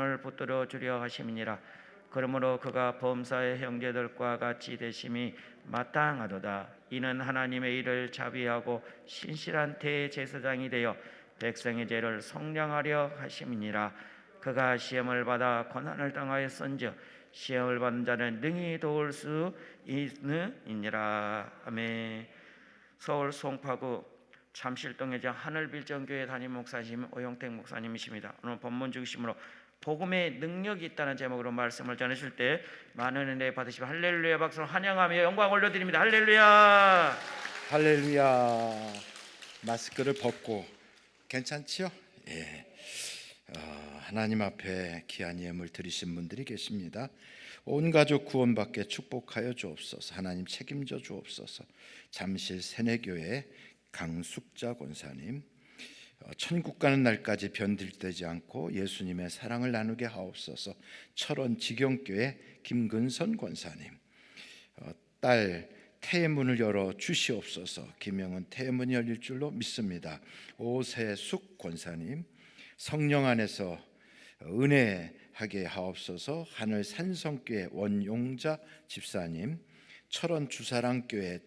손을 붙들어 주려 하심이니라. 그러므로 그가 범사의 형제들과 같이 되심이 마땅하도다. 이는 하나님의 일을 자비하고 신실한 대제사장이 되어 백성의 죄를 속량하려 하심이니라. 그가 시험을 받아 고난을 당하였은즉 시험을 받는 자는 능히 도울 수 있느니라. 아멘. 서울 송파구 참실동의 하늘빌전교회 담임 목사님 오영택 목사님이십니다. 오늘 본문 중심으로 복음의 능력이 있다는 제목으로 말씀을 전해줄 때 많은 은혜 받으시고 할렐루야 박수로 환영하며 영광 올려드립니다. 할렐루야. 할렐루야. 마스크를 벗고 괜찮지요? 예. 하나님 앞에 귀한 예물 드리신 분들이 계십니다. 온 가족 구원받게 축복하여 주옵소서. 하나님 책임져 주옵소서. 잠실 새내교회 강숙자 권사님, 천국 가는 날까지 변질되지 않고 예수님의 사랑을 나누게 하옵소서. 철원 지경교회 김근선 권사님, 딸 태의 문을 열어 주시옵소서. 김영은 태의 문이 열릴 줄로 믿습니다. 오세숙 권사님, 성령 안에서 은혜하게 하옵소서. 하늘 산성교회 원용자 집사님, 철원 주사랑교회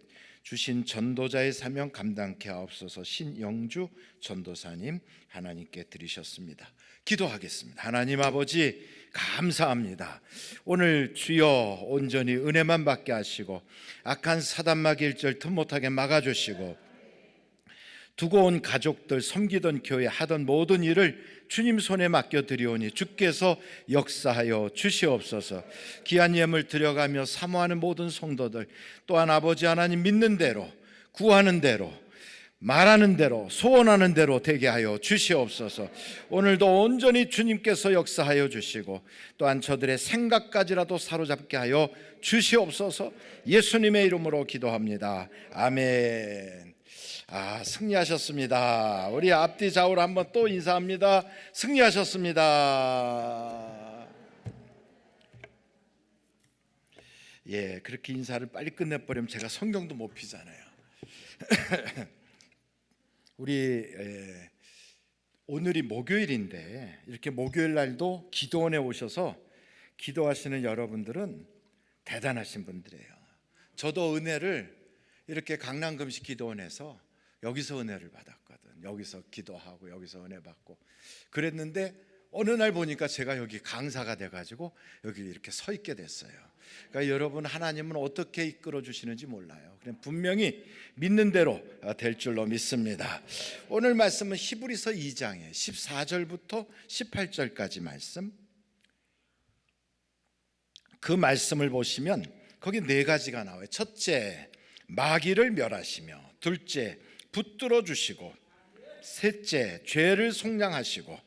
주신 전도자의 사명 감당케 하옵소서. 신영주 전도사님 하나님께 드리셨습니다. 기도하겠습니다. 하나님 아버지 감사합니다. 오늘 주여 온전히 은혜만 받게 하시고 악한 사단마귀 일절 틈 못하게 막아주시고 두고 온 가족들 섬기던 교회 하던 모든 일을 주님 손에 맡겨드리오니 주께서 역사하여 주시옵소서. 귀한 예물 드려가며 사모하는 모든 성도들 또한 아버지 하나님 믿는 대로 구하는 대로 말하는 대로 소원하는 대로 되게 하여 주시옵소서. 오늘도 온전히 주님께서 역사하여 주시고 또한 저들의 생각까지라도 사로잡게 하여 주시옵소서. 예수님의 이름으로 기도합니다. 아멘. 승리하셨습니다. 우리 앞뒤 좌우로 한번 또 인사합니다. 승리하셨습니다. 예, 그렇게 인사를 빨리 끝내버리면 제가 성경도 못 피잖아요. 우리 오늘이 목요일인데 이렇게 목요일 날도 기도원에 오셔서 기도하시는 여러분들은 대단하신 분들이에요. 저도 은혜를 이렇게 강남금식 기도원에서 여기서 은혜를 받았거든. 여기서 기도하고 여기서 은혜 받고 그랬는데 어느 날 보니까 제가 여기 강사가 돼가지고 여기 이렇게 서 있게 됐어요. 그러니까 여러분, 하나님은 어떻게 이끌어 주시는지 몰라요. 그냥 분명히 믿는 대로 될 줄로 믿습니다. 오늘 말씀은 히브리서 2장의 14절부터 18절까지 말씀. 그 말씀을 보시면 거기 네 가지가 나와요. 첫째, 마귀를 멸하시며, 둘째, 붙들어 주시고, 셋째, 죄를 속량하시고,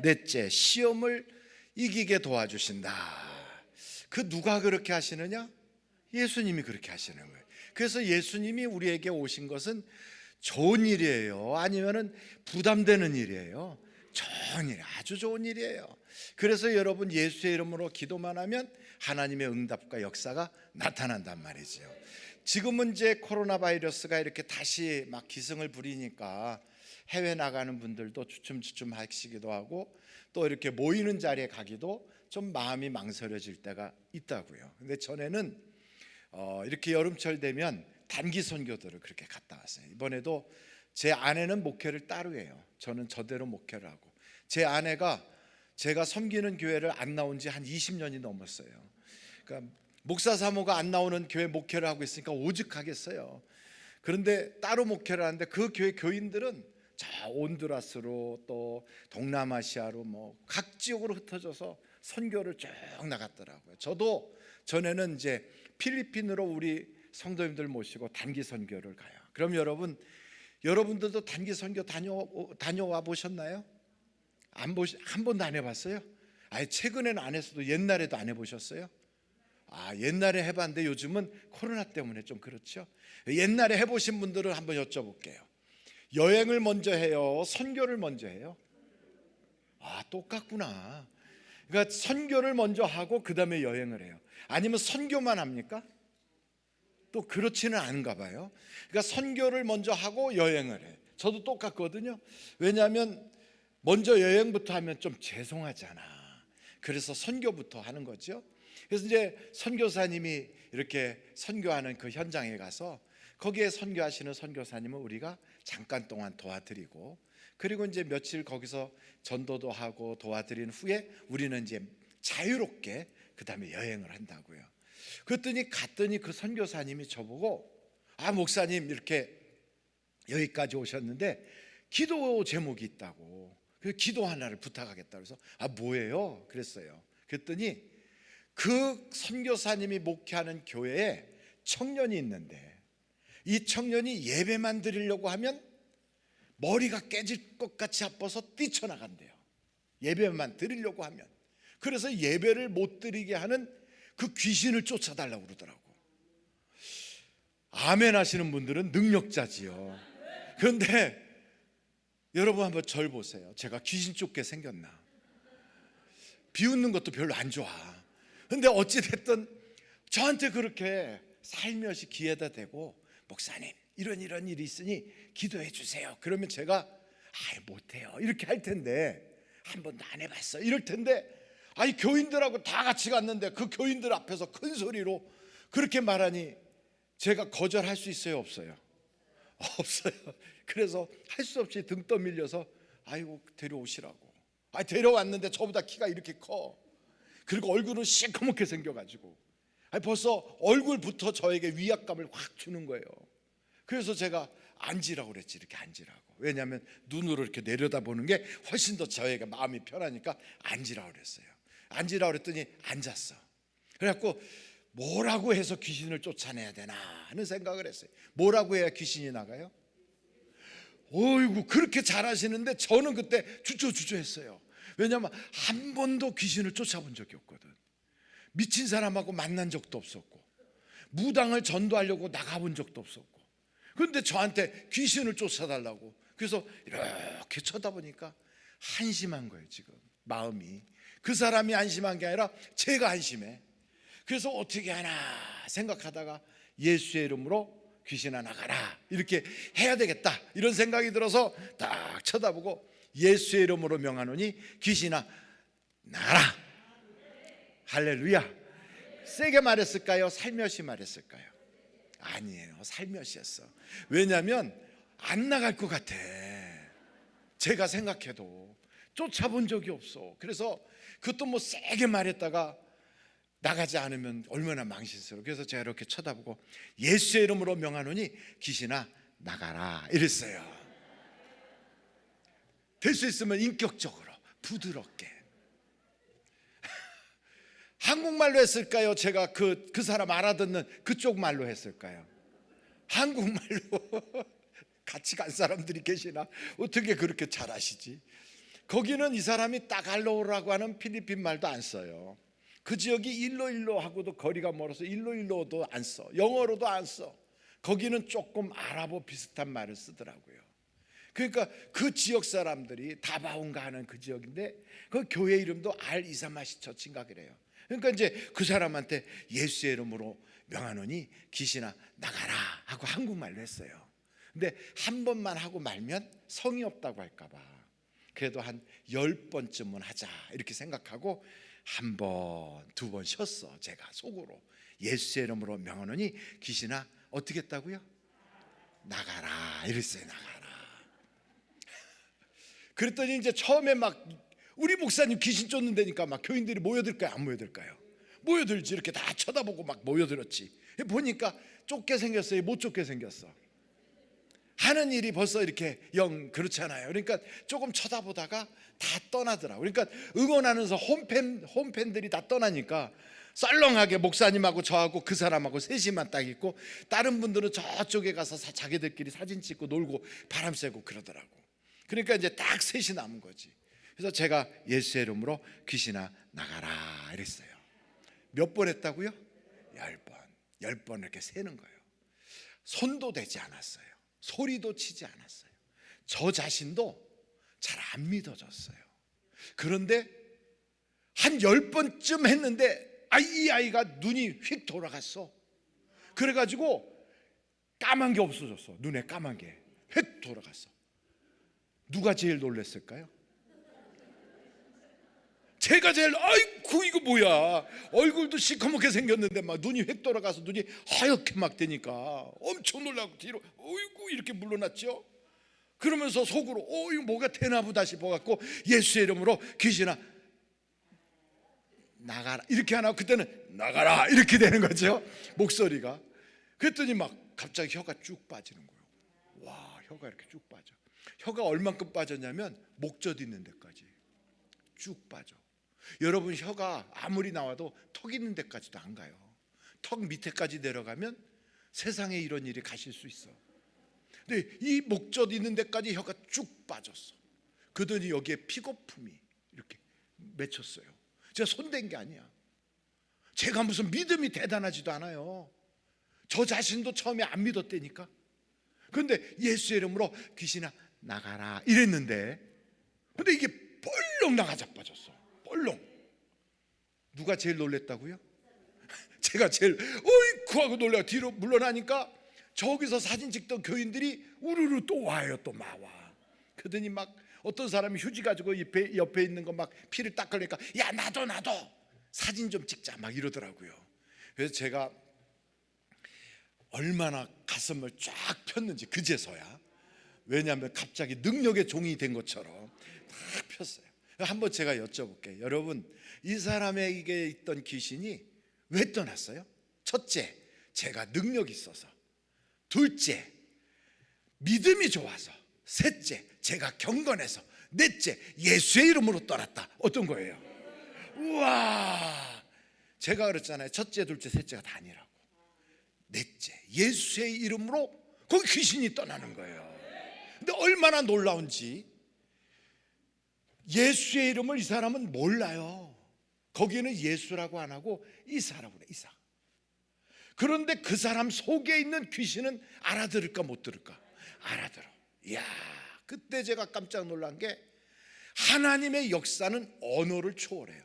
넷째, 시험을 이기게 도와주신다. 그 누가 그렇게 하시느냐? 예수님이 그렇게 하시는 거예요. 그래서 예수님이 우리에게 오신 것은 좋은 일이에요? 아니면은 부담되는 일이에요? 좋은 일, 아주 좋은 일이에요. 그래서 여러분, 예수의 이름으로 기도만 하면 하나님의 응답과 역사가 나타난단 말이죠. 지금은 이제 코로나 바이러스가 이렇게 다시 막 기승을 부리니까 해외 나가는 분들도 주춤주춤 하시기도 하고 또 이렇게 모이는 자리에 가기도 좀 마음이 망설여질 때가 있다고요. 근데 전에는 이렇게 여름철 되면 단기 선교들을 그렇게 갔다 왔어요. 이번에도 제 아내는 목회를 따로 해요. 저는 저대로 목회를 하고, 제 아내가 제가 섬기는 교회를 안 나온 지 한 20년이 넘었어요. 그러니까 목사 사모가 안 나오는 교회 목회를 하고 있으니까 오죽하겠어요. 그런데 따로 목회를 하는데 그 교회 교인들은 저 온두라스로 또 동남아시아로 뭐 각 지역으로 흩어져서 선교를 쭉 나갔더라고요. 저도 전에는 이제 필리핀으로 우리 성도님들 모시고 단기 선교를 가요. 그럼 여러분들도 단기 선교 다녀와 보셨나요? 한 번도 안 해봤어요? 최근에는 안 했어도 옛날에도 안 해보셨어요? 옛날에 해봤는데 요즘은 코로나 때문에 좀 그렇죠. 옛날에 해보신 분들은 한번 여쭤볼게요. 여행을 먼저 해요? 선교를 먼저 해요? 똑같구나. 그러니까 선교를 먼저 하고 그 다음에 여행을 해요. 아니면 선교만 합니까? 또 그렇지는 않은가 봐요. 그러니까 선교를 먼저 하고 여행을 해요. 저도 똑같거든요. 왜냐하면 먼저 여행부터 하면 좀 죄송하잖아. 그래서 선교부터 하는 거죠. 그래서 이제 선교사님이 이렇게 선교하는 그 현장에 가서 거기에 선교하시는 선교사님은 우리가 잠깐 동안 도와드리고, 그리고 이제 며칠 거기서 전도도 하고 도와드린 후에 우리는 이제 자유롭게 그 다음에 여행을 한다고요. 그랬더니 갔더니 그 선교사님이 저보고, 아 목사님 이렇게 여기까지 오셨는데 기도 제목이 있다고, 그 기도 하나를 부탁하겠다 그래서 아 뭐예요? 그랬어요. 그랬더니 그 선교사님이 목회하는 교회에 청년이 있는데 이 청년이 예배만 드리려고 하면 머리가 깨질 것 같이 아파서 뛰쳐나간대요. 예배만 드리려고 하면. 그래서 예배를 못 드리게 하는 그 귀신을 쫓아달라고 그러더라고. 아멘 하시는 분들은 능력자지요. 그런데 여러분 한번 절 보세요. 제가 귀신 쫓게 생겼나? 비웃는 것도 별로 안 좋아. 근데 어찌됐든 저한테 그렇게 살며시 귀에다 대고 목사님 이런 일이 있으니 기도해 주세요. 그러면 제가 아이 못해요 이렇게 할 텐데, 한 번도 안 해봤어 이럴 텐데, 아니 교인들하고 다 같이 갔는데 그 교인들 앞에서 큰 소리로 그렇게 말하니 제가 거절할 수 있어요 없어요? 없어요. 그래서 할 수 없이 등 떠밀려서 아이고 데려오시라고. 아 데려왔는데 저보다 키가 이렇게 커. 그리고 얼굴은 시커멓게 생겨가지고 벌써 얼굴부터 저에게 위압감을 확 주는 거예요. 그래서 제가 앉으라고 그랬지. 이렇게 앉으라고. 왜냐하면 눈으로 이렇게 내려다보는 게 훨씬 더 저에게 마음이 편하니까 앉으라고 그랬어요. 앉으라고 그랬더니 앉았어. 그래갖고 뭐라고 해서 귀신을 쫓아내야 되나 하는 생각을 했어요. 뭐라고 해야 귀신이 나가요? 어이구 그렇게 잘하시는데 저는 그때 주저주저했어요. 왜냐하면 한 번도 귀신을 쫓아본 적이 없거든. 미친 사람하고 만난 적도 없었고 무당을 전도하려고 나가본 적도 없었고, 그런데 저한테 귀신을 쫓아달라고. 그래서 이렇게 쳐다보니까 한심한 거예요. 지금 마음이 그 사람이 한심한 게 아니라 제가 한심해. 그래서 어떻게 하나 생각하다가 예수의 이름으로 귀신아 나가라 이렇게 해야 되겠다 이런 생각이 들어서 딱 쳐다보고 예수의 이름으로 명하노니 귀신아 나가라. 할렐루야. 세게 말했을까요? 살며시 말했을까요? 아니에요. 살며시였어. 왜냐하면 안 나갈 것 같아. 제가 생각해도 쫓아본 적이 없어. 그래서 그것도 뭐 세게 말했다가 나가지 않으면 얼마나 망신스러워. 그래서 제가 이렇게 쳐다보고 예수의 이름으로 명하노니 귀신아 나가라 이랬어요. 될 수 있으면 인격적으로 부드럽게. 한국말로 했을까요? 제가 그 사람 알아듣는 그쪽 말로 했을까요? 한국말로. 같이 간 사람들이 계시나? 어떻게 그렇게 잘하시지? 거기는 이 사람이 따갈로라고 하는 필리핀 말도 안 써요. 그 지역이 일로일로하고도 거리가 멀어서 일로일로도 안 써. 영어로도 안 써. 거기는 조금 아랍어 비슷한 말을 쓰더라고요. 그러니까 그 지역 사람들이 다바온가 하는 그 지역인데 그 교회 이름도 알 이사마시 처치인가 그래요. 그러니까 이제 그 사람한테 예수의 이름으로 명하노니 귀신아 나가라 하고 한국말로 했어요. 근데 한 번만 하고 말면 성의 없다고 할까 봐 그래도 한 10번쯤은 하자 이렇게 생각하고 한 번, 두 번 쉬었어. 제가 속으로 예수의 이름으로 명하노니 귀신아 어떻게 했다고요? 나가라 이랬어요. 나가라. 그랬더니 이제 처음에 막 우리 목사님 귀신 쫓는다니까 막 교인들이 모여들까요? 안 모여들까요? 모여들지. 이렇게 다 쳐다보고 막 모여들었지. 보니까 쫓게 생겼어요? 못 쫓게 생겼어? 하는 일이 벌써 이렇게 영 그렇잖아요. 그러니까 조금 쳐다보다가 다 떠나더라고. 그러니까 응원하면서 홈팬들이 다 떠나니까 썰렁하게 목사님하고 저하고 그 사람하고 셋이만 딱 있고 다른 분들은 저쪽에 가서 자기들끼리 사진 찍고 놀고 바람 쐬고 그러더라고. 그러니까 이제 딱 셋이 남은 거지. 그래서 제가 예수의 이름으로 귀신아 나가라 이랬어요. 몇 번 했다고요? 10번. 10번 이렇게 세는 거예요. 손도 대지 않았어요. 소리도 치지 않았어요. 저 자신도 잘 안 믿어졌어요. 그런데 한 10번쯤 했는데 이 아이가 눈이 휙 돌아갔어. 그래가지고 까만 게 없어졌어. 눈에 까만 게 휙 돌아갔어. 누가 제일 놀랐을까요? 제가 제일 아이고 이거 뭐야, 얼굴도 시커멓게 생겼는데 막 눈이 획 돌아가서 눈이 하얗게 막 되니까 엄청 놀라고 뒤로 어이구 이렇게 물러났죠. 그러면서 속으로 이거 뭐가 되나 보다 싶어갖고 예수의 이름으로 귀신아 나가라 이렇게 하나, 그때는 나가라 이렇게 되는 거죠, 목소리가. 그랬더니 막 갑자기 혀가 쭉 빠지는 거예요. 와, 혀가 이렇게 쭉 빠져. 혀가 얼만큼 빠졌냐면 목젖 있는 데까지 쭉 빠져. 여러분, 혀가 아무리 나와도 턱 있는 데까지도 안 가요. 턱 밑에까지 내려가면 세상에 이런 일이 가실 수 있어. 근데 이 목젖 있는 데까지 혀가 쭉 빠졌어. 그러더니 여기에 피거품이 이렇게 맺혔어요. 제가 손댄 게 아니야. 제가 무슨 믿음이 대단하지도 않아요. 저 자신도 처음에 안 믿었다니까. 그런데 예수의 이름으로 귀신아 나가라 이랬는데, 근데 이게 뻘렁 나가 자빠졌어. 뻘렁. 누가 제일 놀랬다고요? 제가 제일 어이쿠 하고 놀래가 뒤로 물러나니까 저기서 사진 찍던 교인들이 우르르 또 와요. 또 막 와. 그러더니 막 어떤 사람이 휴지 가지고 옆에 있는 거 막 피를 닦으니까 야 나도 사진 좀 찍자 막 이러더라고요. 그래서 제가 얼마나 가슴을 쫙 폈는지 그제서야, 왜냐하면 갑자기 능력의 종이 된 것처럼 딱 폈어요. 한번 제가 여쭤볼게요. 여러분, 이 사람에게 있던 귀신이 왜 떠났어요? 첫째, 제가 능력이 있어서. 둘째, 믿음이 좋아서. 셋째, 제가 경건해서. 넷째, 예수의 이름으로 떠났다. 어떤 거예요? 우와, 제가 그랬잖아요. 첫째, 둘째, 셋째가 다 아니라고. 넷째, 예수의 이름으로 거기 귀신이 떠나는 거예요. 근데 얼마나 놀라운지, 예수의 이름을 이 사람은 몰라요. 거기는 예수라고 안 하고 이사라고 그래, 이사. 그런데 그 사람 속에 있는 귀신은 알아들을까 못 들을까? 알아들어. 이야, 그때 제가 깜짝 놀란 게, 하나님의 역사는 언어를 초월해요.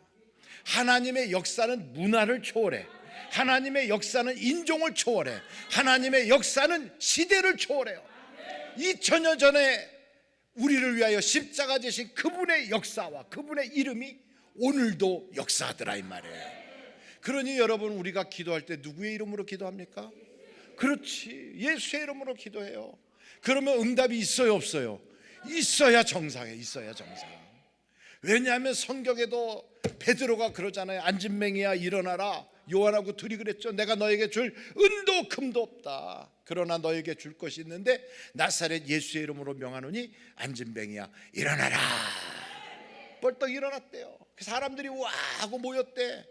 하나님의 역사는 문화를 초월해. 하나님의 역사는 인종을 초월해. 하나님의 역사는 시대를 초월해요. 2000년 전에 우리를 위하여 십자가 지신 그분의 역사와 그분의 이름이 오늘도 역사하더라 이 말이에요. 그러니 여러분, 우리가 기도할 때 누구의 이름으로 기도합니까? 그렇지, 예수의 이름으로 기도해요. 그러면 응답이 있어요 없어요? 있어야 정상이에요. 있어야 정상. 왜냐하면 성경에도 베드로가 그러잖아요. 안진뱅이야 일어나라. 요한하고 둘이 그랬죠. 내가 너에게 줄 은도 금도 없다. 그러나 너에게 줄 것이 있는데 나사렛 예수의 이름으로 명하노니 안진뱅이야 일어나라. 벌떡 일어났대요. 사람들이 와 하고 모였대.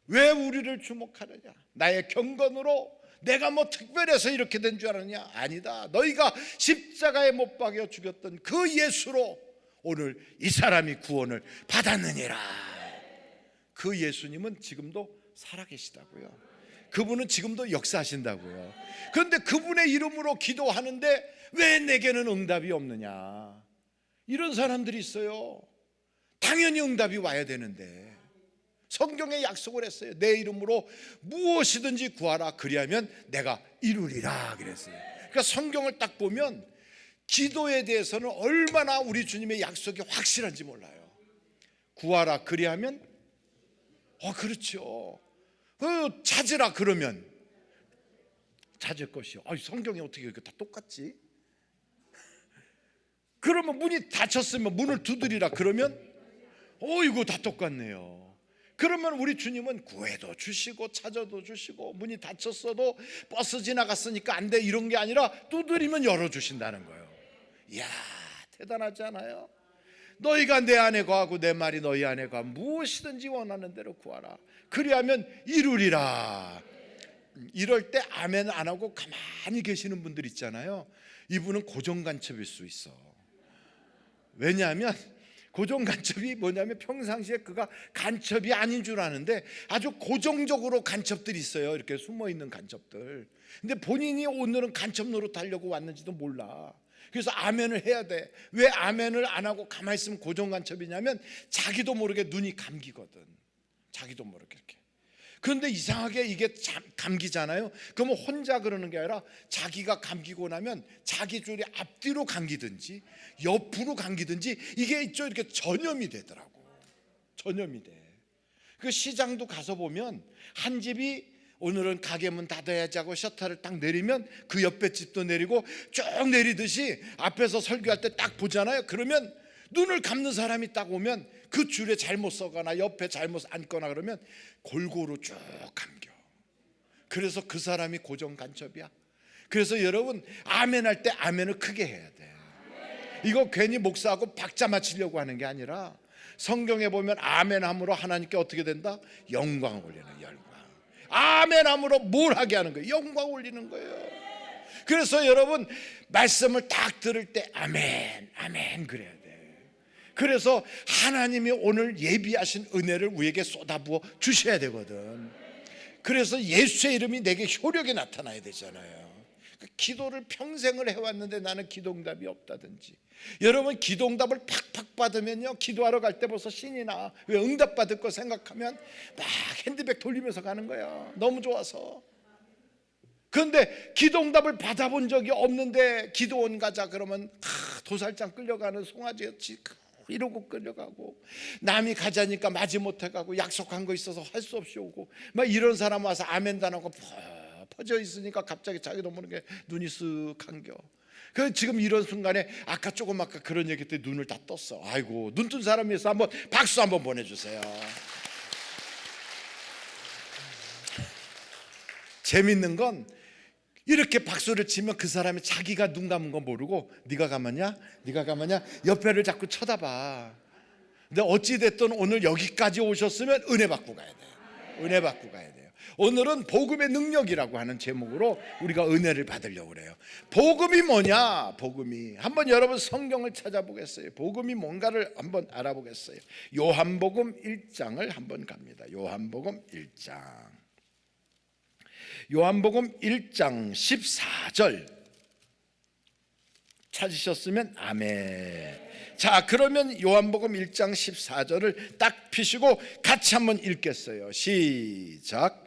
왜 우리를 주목하느냐? 나의 경건으로 내가 뭐 특별해서 이렇게 된 줄 알았냐? 아니다. 너희가 십자가에 못 박여 죽였던 그 예수로 오늘 이 사람이 구원을 받았느니라. 그 예수님은 지금도 살아계시다고요. 그분은 지금도 역사하신다고요. 그런데 그분의 이름으로 기도하는데 왜 내게는 응답이 없느냐? 이런 사람들이 있어요. 당연히 응답이 와야 되는데 성경에 약속을 했어요. 내 이름으로 무엇이든지 구하라. 그리하면 내가 이루리라 그랬어요. 그러니까 성경을 딱 보면 기도에 대해서는 얼마나 우리 주님의 약속이 확실한지 몰라요. 구하라 그리하면 그렇죠. 찾으라 그러면 찾을 것이요. 성경이 어떻게 이렇게 다 똑같지? 그러면 문이 닫혔으면 문을 두드리라 그러면 이거 다 똑같네요. 그러면 우리 주님은 구해도 주시고 찾아도 주시고, 문이 닫혔어도 버스 지나갔으니까 안 돼 이런 게 아니라 두드리면 열어주신다는 거예요. 이야, 대단하지 않아요? 너희가 내 안에 거하고 내 말이 너희 안에 거하고 무엇이든지 원하는 대로 구하라. 그리하면 이루리라. 이럴 때 아멘 안 하고 가만히 계시는 분들 있잖아요. 이분은 고정간첩일 수 있어. 왜냐하면 고정간첩이 뭐냐면 평상시에 그가 간첩이 아닌 줄 아는데 아주 고정적으로 간첩들이 있어요. 이렇게 숨어있는 간첩들. 근데 본인이 오늘은 간첩 노릇하려고 왔는지도 몰라. 그래서 아멘을 해야 돼. 왜 아멘을 안 하고 가만히 있으면 고정간첩이냐면 자기도 모르게 눈이 감기거든. 자기도 모르게 이렇게. 그런데 이상하게 이게 감기잖아요. 그러면 혼자 그러는 게 아니라 자기가 감기고 나면 자기 줄이 앞뒤로 감기든지 옆으로 감기든지 이게 있죠, 이렇게 전염이 되더라고. 전염이 돼. 그 시장도 가서 보면 한 집이 오늘은 가게 문 닫아야지 하고 셔터를 딱 내리면 그 옆에 집도 내리고 쭉 내리듯이 앞에서 설교할 때 딱 보잖아요. 그러면 눈을 감는 사람이 딱 오면 그 줄에 잘못 서거나 옆에 잘못 앉거나 그러면 골고루 쭉 감겨. 그래서 그 사람이 고정 간첩이야. 그래서 여러분 아멘 할 때 아멘을 크게 해야 돼. 이거 괜히 목사하고 박자 맞추려고 하는 게 아니라 성경에 보면 아멘 함으로 하나님께 어떻게 된다? 영광 올리는 영광. 아멘 함으로 뭘 하게 하는 거예요? 영광 올리는 거예요. 그래서 여러분 말씀을 딱 들을 때 아멘 아멘 그래야 돼. 그래서 하나님이 오늘 예비하신 은혜를 우리에게 쏟아부어 주셔야 되거든. 그래서 예수의 이름이 내게 효력이 나타나야 되잖아요. 기도를 평생을 해왔는데 나는 기도응답이 없다든지, 여러분 기도응답을 팍팍 받으면요 기도하러 갈 때 벌써 신이 나. 왜? 응답받을 거 생각하면 막 핸드백 돌리면서 가는 거야. 너무 좋아서. 그런데 기도응답을 받아본 적이 없는데 기도원 가자 그러면 도살장 끌려가는 송아지같이 이러고 끌려가고, 남이 가자니까 마지못해 가고, 약속한 거 있어서 할 수 없이 오고, 막 이런 사람 와서 아멘도 안 하고 퍼져 있으니까 갑자기 자기도 모르게 눈이 쓱 감겨. 그 지금 이런 순간에 아까 조금 아까 그런 얘기 때 눈을 다 떴어. 아이고, 눈 뜬 사람이 있어. 한번 박수 한번 보내주세요. 재밌는 건 이렇게 박수를 치면 그 사람이 자기가 눈 감은 거 모르고 네가 감았냐? 네가 감았냐? 옆에를 자꾸 쳐다봐. 근데 어찌됐든 오늘 여기까지 오셨으면 은혜 받고 가야 돼요. 은혜 받고 가야 돼요. 오늘은 복음의 능력이라고 하는 제목으로 우리가 은혜를 받으려고 그래요. 복음이 뭐냐? 복음이, 한번 여러분 성경을 찾아보겠어요. 복음이 뭔가를 한번 알아보겠어요. 요한복음 1장을 한번 갑니다. 요한복음 1장. 요한복음 1장 14절 찾으셨으면 아멘. 자, 그러면 요한복음 1장 14절을 딱 피시고 같이 한번 읽겠어요. 시작.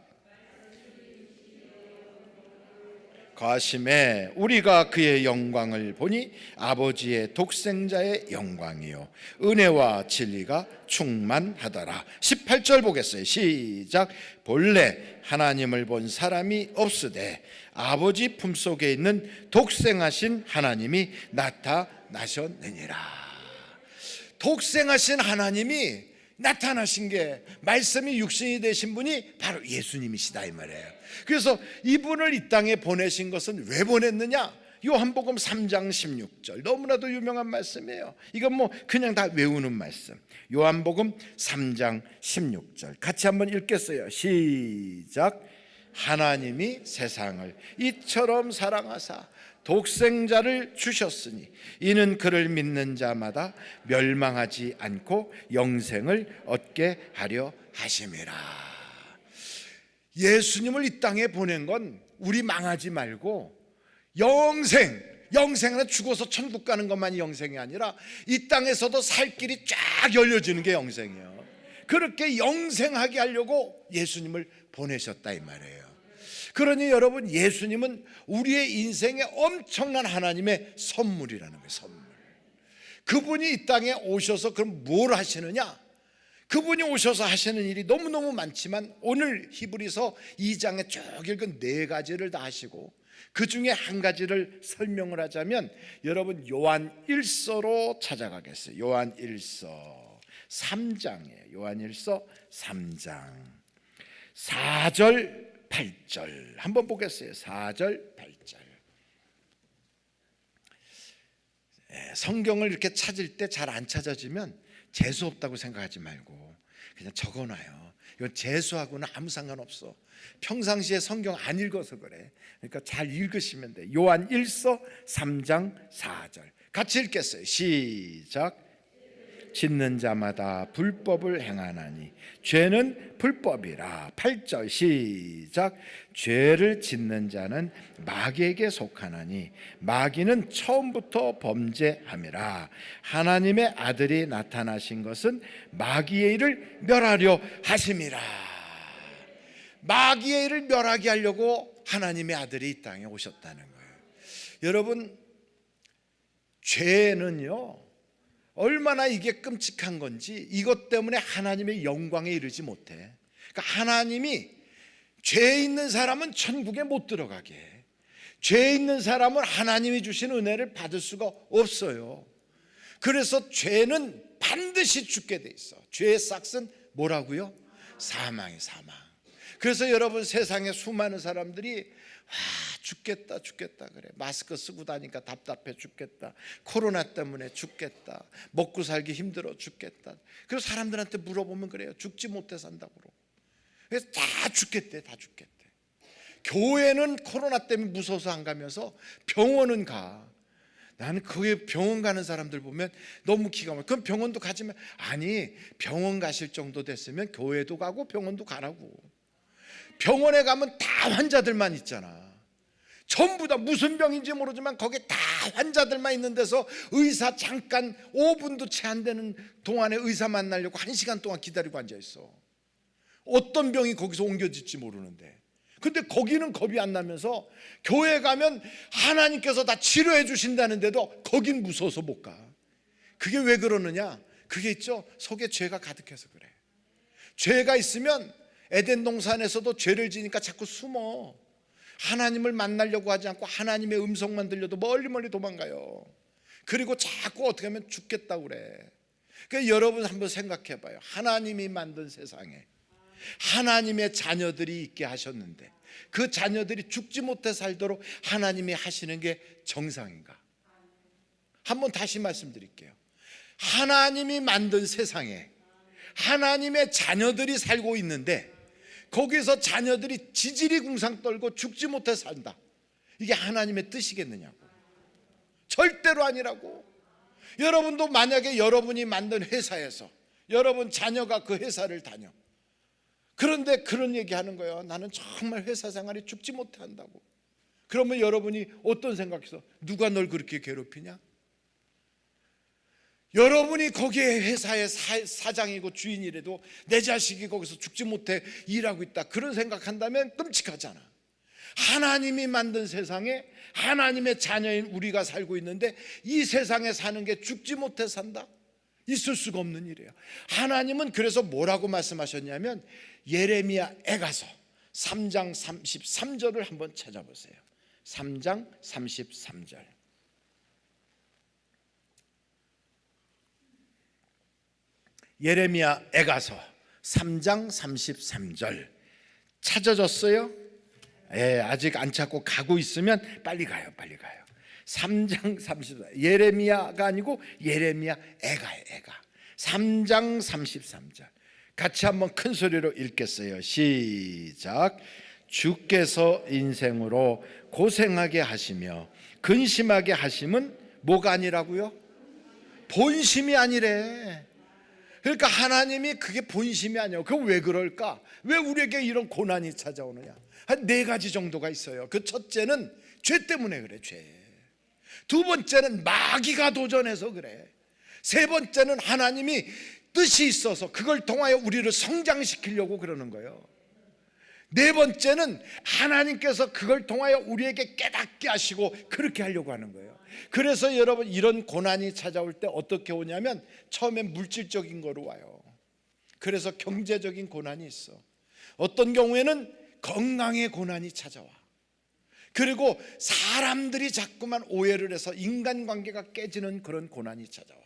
거하심에 우리가 그의 영광을 보니 아버지의 독생자의 영광이요 은혜와 진리가 충만하더라. 18절 보겠어요. 시작. 본래 하나님을 본 사람이 없으되 아버지 품속에 있는 독생하신 하나님이 나타나셨느니라. 독생하신 하나님이 나타나신 게, 말씀이 육신이 되신 분이 바로 예수님이시다 이 말이에요. 그래서 이분을 이 땅에 보내신 것은 왜 보냈느냐? 요한복음 3장 16절, 너무나도 유명한 말씀이에요. 이건 뭐 그냥 다 외우는 말씀. 요한복음 3장 16절 같이 한번 읽겠어요. 시작. 하나님이 세상을 이처럼 사랑하사 독생자를 주셨으니 이는 그를 믿는 자마다 멸망하지 않고 영생을 얻게 하려 하심이라. 예수님을 이 땅에 보낸 건 우리 망하지 말고 영생은 죽어서 천국 가는 것만이 영생이 아니라 이 땅에서도 살 길이 쫙 열려지는 게 영생이에요. 그렇게 영생하게 하려고 예수님을 보내셨다 이 말이에요. 그러니 여러분, 예수님은 우리의 인생에 엄청난 하나님의 선물이라는 거예요. 선물. 그분이 이 땅에 오셔서 그럼 뭘 하시느냐? 그분이 오셔서 하시는 일이 너무너무 많지만 오늘 히브리서 2장에 쭉 읽은 4가지를 다 하시고, 그 중에 한 가지를 설명을 하자면 여러분 요한 1서로 찾아가겠어요. 요한 1서 3장이에요. 요한 1서 3장 4절 8절 한번 보겠어요. 4절 8절. 성경을 이렇게 찾을 때 잘 안 찾아지면 재수 없다고 생각하지 말고 그냥 적어놔요. 이건 재수하고는 아무 상관없어. 평상시에 성경 안 읽어서 그래. 그러니까 잘 읽으시면 돼. 요한 1서 3장 4절 같이 읽겠어요. 시작. 짓는 자마다 불법을 행하나니 죄는 불법이라. 8절 시작. 죄를 짓는 자는 마귀에게 속하나니 마귀는 처음부터 범죄함이라. 하나님의 아들이 나타나신 것은 마귀의 일을 멸하려 하심이라. 마귀의 일을 멸하게 하려고 하나님의 아들이 이 땅에 오셨다는 거예요. 여러분, 죄는요 얼마나 이게 끔찍한 건지 이것 때문에 하나님의 영광에 이르지 못해. 그러니까 하나님이 죄 있는 사람은 천국에 못 들어가게 해. 죄 있는 사람은 하나님이 주신 은혜를 받을 수가 없어요. 그래서 죄는 반드시 죽게 돼 있어. 죄의 싹은 뭐라고요? 사망이 사망. 그래서 여러분 세상에 수많은 사람들이 죽겠다 그래. 마스크 쓰고 다니까 답답해 죽겠다. 코로나 때문에 죽겠다. 먹고 살기 힘들어 죽겠다. 그래서 사람들한테 물어보면 그래요. 죽지 못해 산다고 그러고. 그래서 다 죽겠대. 교회는 코로나 때문에 무서워서 안 가면서 병원은 가. 나는 그게 병원 가는 사람들 보면 너무 기가 막혀. 그럼 병원도 가지만, 아니 병원 가실 정도 됐으면 교회도 가고 병원도 가라고. 병원에 가면 다 환자들만 있잖아. 전부 다 무슨 병인지 모르지만 거기 다 환자들만 있는 데서 의사 잠깐 5분도 채 안 되는 동안에 의사 만나려고 1시간 동안 기다리고 앉아있어. 어떤 병이 거기서 옮겨질지 모르는데. 근데 거기는 겁이 안 나면서 교회 가면 하나님께서 다 치료해 주신다는데도 거긴 무서워서 못 가. 그게 왜 그러느냐? 그게 있죠, 속에 죄가 가득해서 그래. 죄가 있으면 에덴 동산에서도 죄를 지니까 자꾸 숨어. 하나님을 만나려고 하지 않고 하나님의 음성만 들려도 멀리 도망가요. 그리고 자꾸 어떻게 하면 죽겠다고 그래. 그러니까 여러분 한번 생각해 봐요. 하나님이 만든 세상에 하나님의 자녀들이 있게 하셨는데 그 자녀들이 죽지 못해 살도록 하나님이 하시는 게 정상인가? 한번 다시 말씀드릴게요. 하나님이 만든 세상에 하나님의 자녀들이 살고 있는데 거기서 자녀들이 지지리 궁상 떨고 죽지 못해 산다. 이게 하나님의 뜻이겠느냐고. 절대로 아니라고. 여러분도 만약에 여러분이 만든 회사에서 여러분 자녀가 그 회사를 다녀. 그런데 그런 얘기하는 거예요. 나는 정말 회사 생활이 죽지 못해 한다고. 그러면 여러분이 어떤 생각해서 누가 널 그렇게 괴롭히냐? 여러분이 거기에 회사의 사장이고 주인이라도 내 자식이 거기서 죽지 못해 일하고 있다, 그런 생각한다면 끔찍하잖아. 하나님이 만든 세상에 하나님의 자녀인 우리가 살고 있는데 이 세상에 사는 게 죽지 못해 산다? 있을 수가 없는 일이에요. 하나님은 그래서 뭐라고 말씀하셨냐면 예레미야 애가서 3장 33절을 한번 찾아보세요. 3장 33절. 예레미야 애가서 3장 33절 찾아졌어요? 예, 아직 안 찾고 가고 있으면 빨리 가요. 3장 33절. 예레미야가 아니고 예레미야 애가예요. 애가. 3장 33절 같이 한번 큰 소리로 읽겠어요. 시작. 주께서 인생으로 고생하게 하시며 근심하게 하심은 뭐가 아니라고요? 본심이 아니래. 그러니까 하나님이 그게 본심이 아니에요. 그럼 왜 그럴까? 왜 우리에게 이런 고난이 찾아오느냐? 한 4가지 정도가 있어요. 그 첫째는 죄 때문에 그래. 죄. 두 번째는 마귀가 도전해서 그래. 세 번째는 하나님이 뜻이 있어서 그걸 통하여 우리를 성장시키려고 그러는 거예요. 네 번째는 하나님께서 그걸 통하여 우리에게 깨닫게 하시고 그렇게 하려고 하는 거예요. 그래서 여러분 이런 고난이 찾아올 때 어떻게 오냐면 처음엔 물질적인 거로 와요. 그래서 경제적인 고난이 있어. 어떤 경우에는 건강의 고난이 찾아와. 그리고 사람들이 자꾸만 오해를 해서 인간관계가 깨지는 그런 고난이 찾아와.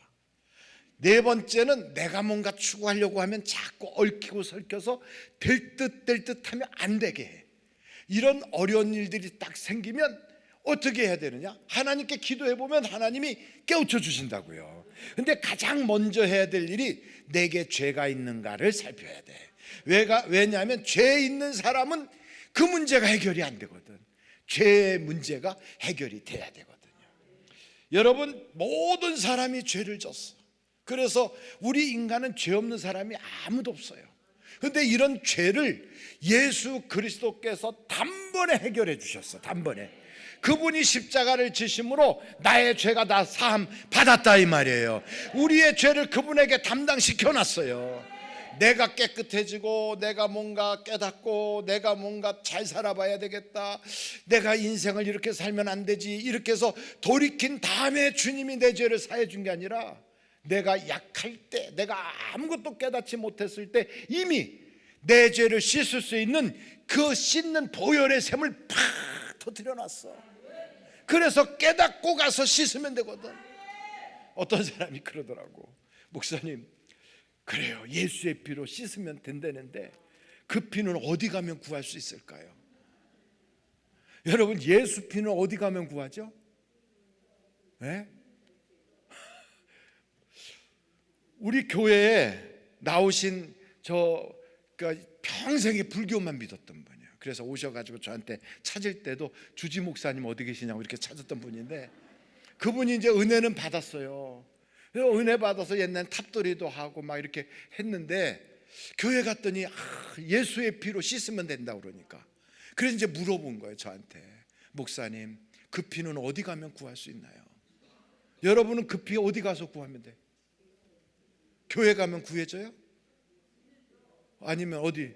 네 번째는 내가 뭔가 추구하려고 하면 자꾸 얽히고 설켜서 될 듯 하면 안 되게 해. 이런 어려운 일들이 딱 생기면 어떻게 해야 되느냐? 하나님께 기도해 보면 하나님이 깨우쳐 주신다고요. 근데 가장 먼저 해야 될 일이 내게 죄가 있는가를 살펴야 돼. 왜냐하면 죄 있는 사람은 그 문제가 해결이 안 되거든. 죄의 문제가 해결이 돼야 되거든요. 여러분 모든 사람이 죄를 졌어. 그래서 우리 인간은 죄 없는 사람이 아무도 없어요. 그런데 이런 죄를 예수 그리스도께서 단번에 해결해 주셨어. 단번에. 그분이 십자가를 지심으로 나의 죄가 다 사함 받았다 이 말이에요. 우리의 죄를 그분에게 담당시켜 놨어요. 내가 깨끗해지고 내가 뭔가 깨닫고 내가 뭔가 잘 살아봐야 되겠다, 내가 인생을 이렇게 살면 안 되지, 이렇게 해서 돌이킨 다음에 주님이 내 죄를 사해 준 게 아니라 내가 약할 때, 내가 아무것도 깨닫지 못했을 때 이미 내 죄를 씻을 수 있는 그 씻는 보혈의 샘을 팍 터뜨려 놨어. 그래서 깨닫고 가서 씻으면 되거든. 어떤 사람이 그러더라고. 목사님, 그래요, 예수의 피로 씻으면 된다는데 그 피는 어디 가면 구할 수 있을까요? 여러분, 예수 피는 어디 가면 구하죠? 네? 우리 교회에 나오신 그러니까 평생에 불교만 믿었던 분이에요. 그래서 오셔가지고 저한테 찾을 때도 주지 목사님 어디 계시냐고 이렇게 찾았던 분인데, 그분이 이제 은혜는 받았어요. 은혜 받아서 옛날 탑돌이도 하고 막 이렇게 했는데, 교회 갔더니 예수의 피로 씻으면 된다고 그러니까, 그래서 이제 물어본 거예요 저한테. 목사님, 그 피는 어디 가면 구할 수 있나요? 여러분은 그 피 어디 가서 구하면 돼? 교회 가면 구해져요? 아니면 어디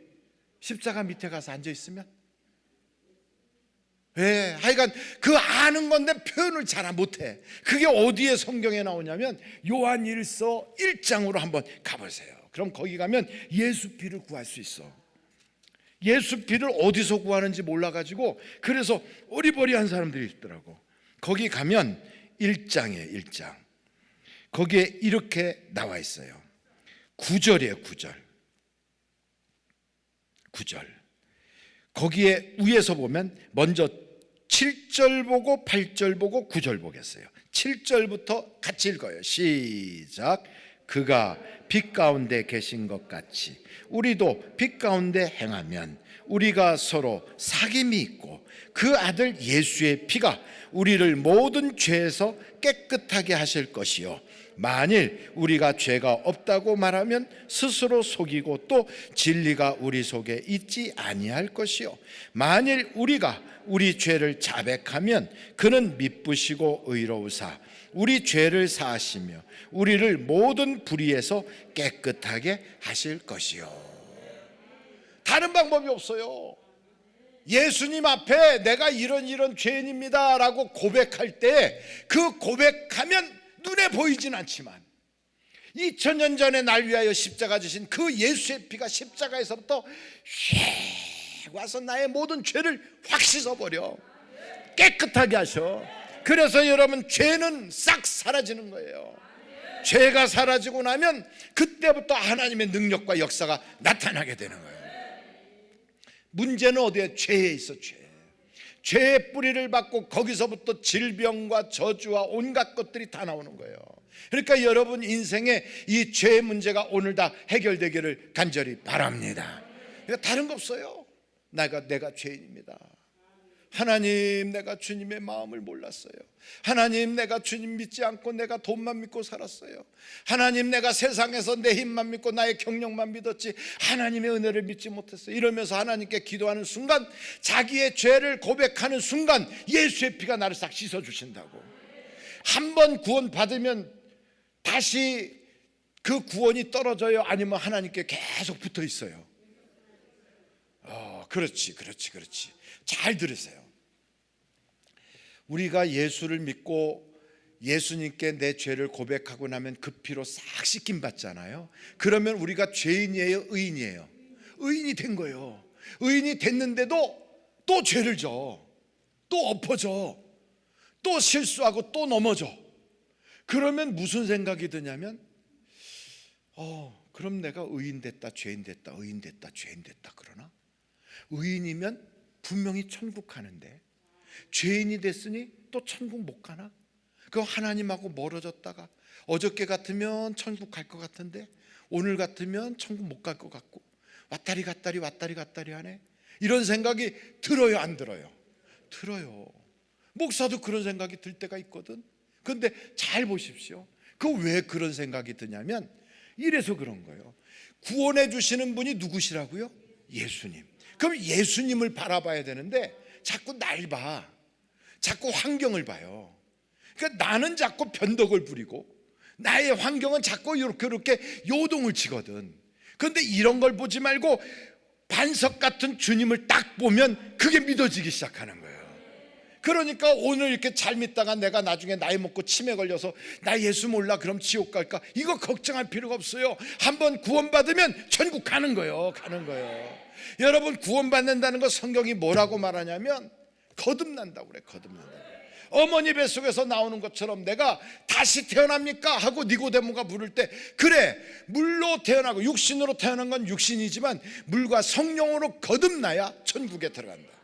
십자가 밑에 가서 앉아 있으면? 하여간 그 아는 건데 표현을 잘 못해. 그게 어디에 성경에 나오냐면 요한 1서 1장으로 한번 가보세요. 그럼 거기 가면 예수 피를 구할 수 있어. 예수 피를 어디서 구하는지 몰라가지고 그래서 어리버리한 사람들이 있더라고. 거기 가면 1장이에요 1장. 거기에 이렇게 나와 있어요. 9절이에요 9절. 거기에 위에서 보면 먼저 7절 보고 8절 보고 9절 보겠어요. 7절부터 같이 읽어요. 시작. 그가 빛 가운데 계신 것 같이 우리도 빛 가운데 행하면 우리가 서로 사귐이 있고 그 아들 예수의 피가 우리를 모든 죄에서 깨끗하게 하실 것이요, 만일 우리가 죄가 없다고 말하면 스스로 속이고 또 진리가 우리 속에 있지 아니할 것이요, 만일 우리가 우리 죄를 자백하면 그는 미쁘시고 의로우사 우리 죄를 사하시며 우리를 모든 불의에서 깨끗하게 하실 것이요. 다른 방법이 없어요. 예수님 앞에 내가 이런 죄인입니다 라고 고백할 때 그 고백하면 눈에 보이진 않지만 2000년 전에 날 위하여 십자가 지신 그 예수의 피가 십자가에서부터 휙 와서 나의 모든 죄를 확 씻어버려 깨끗하게 하셔. 그래서 여러분, 죄는 싹 사라지는 거예요. 죄가 사라지고 나면 그때부터 하나님의 능력과 역사가 나타나게 되는 거예요. 문제는 어디에? 죄에 있어. 죄의 뿌리를 받고 거기서부터 질병과 저주와 온갖 것들이 다 나오는 거예요. 그러니까 여러분 인생에 이 죄의 문제가 오늘 다 해결되기를 간절히 바랍니다. 그러니까 다른 거 없어요. 내가 죄인입니다. 하나님, 내가 주님의 마음을 몰랐어요. 하나님, 내가 주님 믿지 않고 내가 돈만 믿고 살았어요. 하나님, 내가 세상에서 내 힘만 믿고 나의 경력만 믿었지 하나님의 은혜를 믿지 못했어요. 이러면서 하나님께 기도하는 순간, 자기의 죄를 고백하는 순간 예수의 피가 나를 싹 씻어주신다고. 한 번 구원 받으면 다시 그 구원이 떨어져요? 아니면 하나님께 계속 붙어 있어요? 그렇지. 잘 들으세요. 우리가 예수를 믿고 예수님께 내 죄를 고백하고 나면 그 피로 싹 씻김 받잖아요. 그러면 우리가 죄인이에요, 의인이에요? 의인이 된 거예요. 의인이 됐는데도 또 죄를 져, 또 엎어져, 또 실수하고 또 넘어져. 그러면 무슨 생각이 드냐면 그럼 내가 의인 됐다 죄인 됐다 의인 됐다 죄인 됐다 그러나? 의인이면 분명히 천국 가는데 죄인이 됐으니 또 천국 못 가나? 그럼 하나님하고 멀어졌다가 어저께 같으면 천국 갈 것 같은데 오늘 같으면 천국 못 갈 것 같고 왔다리 갔다리 하네. 이런 생각이 들어요, 안 들어요? 들어요. 목사도 그런 생각이 들 때가 있거든. 그런데 잘 보십시오. 그 왜 그런 생각이 드냐면 이래서 그런 거예요. 구원해 주시는 분이 누구시라고요? 예수님. 그럼 예수님을 바라봐야 되는데 자꾸 날 봐. 자꾸 환경을 봐요. 그러니까 나는 자꾸 변덕을 부리고 나의 환경은 자꾸 이렇게 요동을 치거든. 그런데 이런 걸 보지 말고 반석 같은 주님을 딱 보면 그게 믿어지기 시작하는 거예요. 그러니까 오늘 이렇게 잘 믿다가 내가 나중에 나이 먹고 치매 걸려서 나 예수 몰라 그럼 지옥 갈까, 이거 걱정할 필요가 없어요. 한번 구원받으면 천국 가는 거예요. 여러분, 구원받는다는 거 성경이 뭐라고 말하냐면 거듭난다고 그래. 거듭난다. 어머니 뱃속에서 나오는 것처럼 내가 다시 태어납니까? 하고 니고데모가 물을 때, 그래, 물로 태어나고 육신으로 태어난 건 육신이지만 물과 성령으로 거듭나야 천국에 들어간다.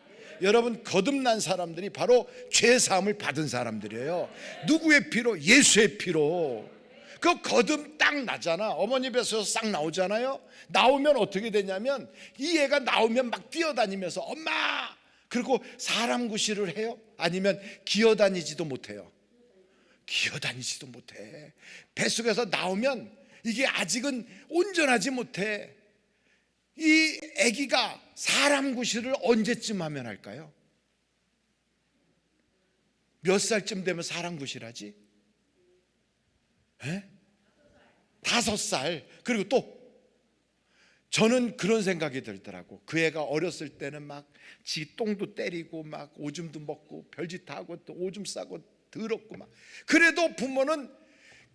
여러분, 거듭난 사람들이 바로 죄사함을 받은 사람들이에요. 누구의 피로? 예수의 피로. 그 거듭 딱 나잖아. 어머니 뱃속에서 싹 나오잖아요. 나오면 어떻게 되냐면 이 애가 나오면 막 뛰어다니면서 엄마! 그리고 사람 구실을 해요? 아니면 기어다니지도 못해요? 기어다니지도 못해. 뱃속에서 나오면 이게 아직은 온전하지 못해. 이 아기가 사람 구실을 언제쯤 하면 할까요? 몇 살쯤 되면 사람 구실하지? 5살. 그리고 또 저는 그런 생각이 들더라고. 그 애가 어렸을 때는 막 지 똥도 때리고 막 오줌도 먹고 별짓 다 하고 또 오줌 싸고 더럽고 막, 그래도 부모는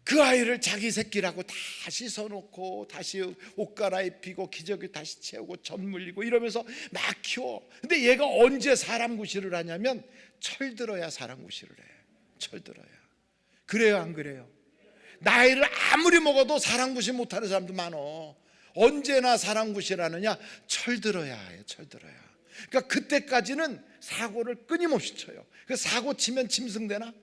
그 아이를 자기 새끼라고 다 씻어놓고 다시 옷 갈아입히고 기저귀 다시 채우고 젖 물리고 이러면서 막 키워. 근데 얘가 언제 사람 구실을 하냐면 철들어야 사람 구실을 해. 철들어야. 그래요, 안 그래요? 나이를 아무리 먹어도 사람 구실 못하는 사람도 많어. 언제나 사람 구실하느냐? 철들어야 해요. 철들어야. 그러니까 그때까지는 사고를 끊임없이 쳐요. 그 사고 치면 짐승되나?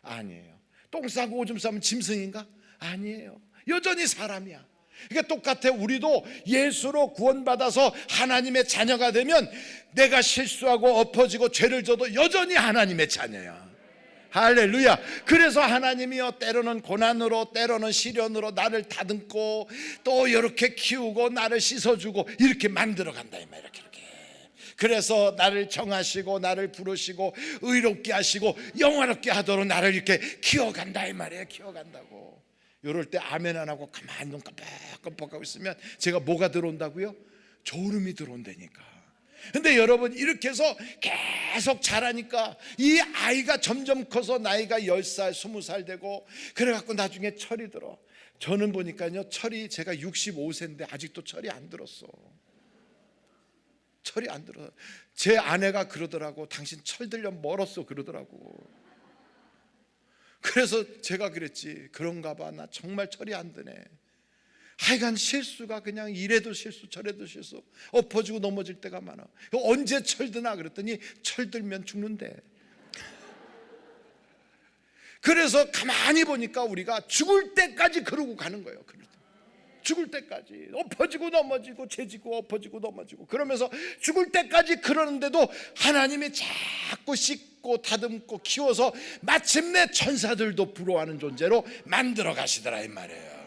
아니에요. 똥 싸고 오줌 싸면 짐승인가? 아니에요. 여전히 사람이야. 그러니까 똑같아. 우리도 예수로 구원받아서 하나님의 자녀가 되면 내가 실수하고 엎어지고 죄를 져도 여전히 하나님의 자녀야. 할렐루야. 그래서 하나님이요, 때로는 고난으로 때로는 시련으로 나를 다듬고 또 이렇게 키우고 나를 씻어주고 이렇게 만들어 간다 이 말이야. 이렇게. 그래서 나를 정하시고 나를 부르시고 의롭게 하시고 영화롭게 하도록 나를 이렇게 키워간다 이 말이에요. 키워간다고. 이럴 때 아멘 안 하고 가만히 눈 깜빡깜빡하고 있으면 제가 뭐가 들어온다고요? 졸음이 들어온다니까. 근데 여러분, 이렇게 해서 계속 자라니까 이 아이가 점점 커서 나이가 10살 20살 되고 그래갖고 나중에 철이 들어. 저는 보니까요, 철이 제가 65세인데 아직도 철이 안 들었어. 철이 안 들어. 제 아내가 그러더라고. 당신 철 들려면 멀었어 그러더라고. 그래서 제가 그랬지. 그런가 봐. 나 정말 철이 안 드네. 하여간 실수가 그냥 이래도 실수 저래도 실수, 엎어지고 넘어질 때가 많아. 언제 철드나 그랬더니 철들면 죽는데. 그래서 가만히 보니까 우리가 죽을 때까지 그러고 가는 거예요. 죽을 때까지 엎어지고 넘어지고 죄지고 엎어지고 넘어지고 그러면서 죽을 때까지 그러는데도 하나님이 자꾸 씻고 다듬고 키워서 마침내 천사들도 부러워하는 존재로 만들어 가시더라 이 말이에요.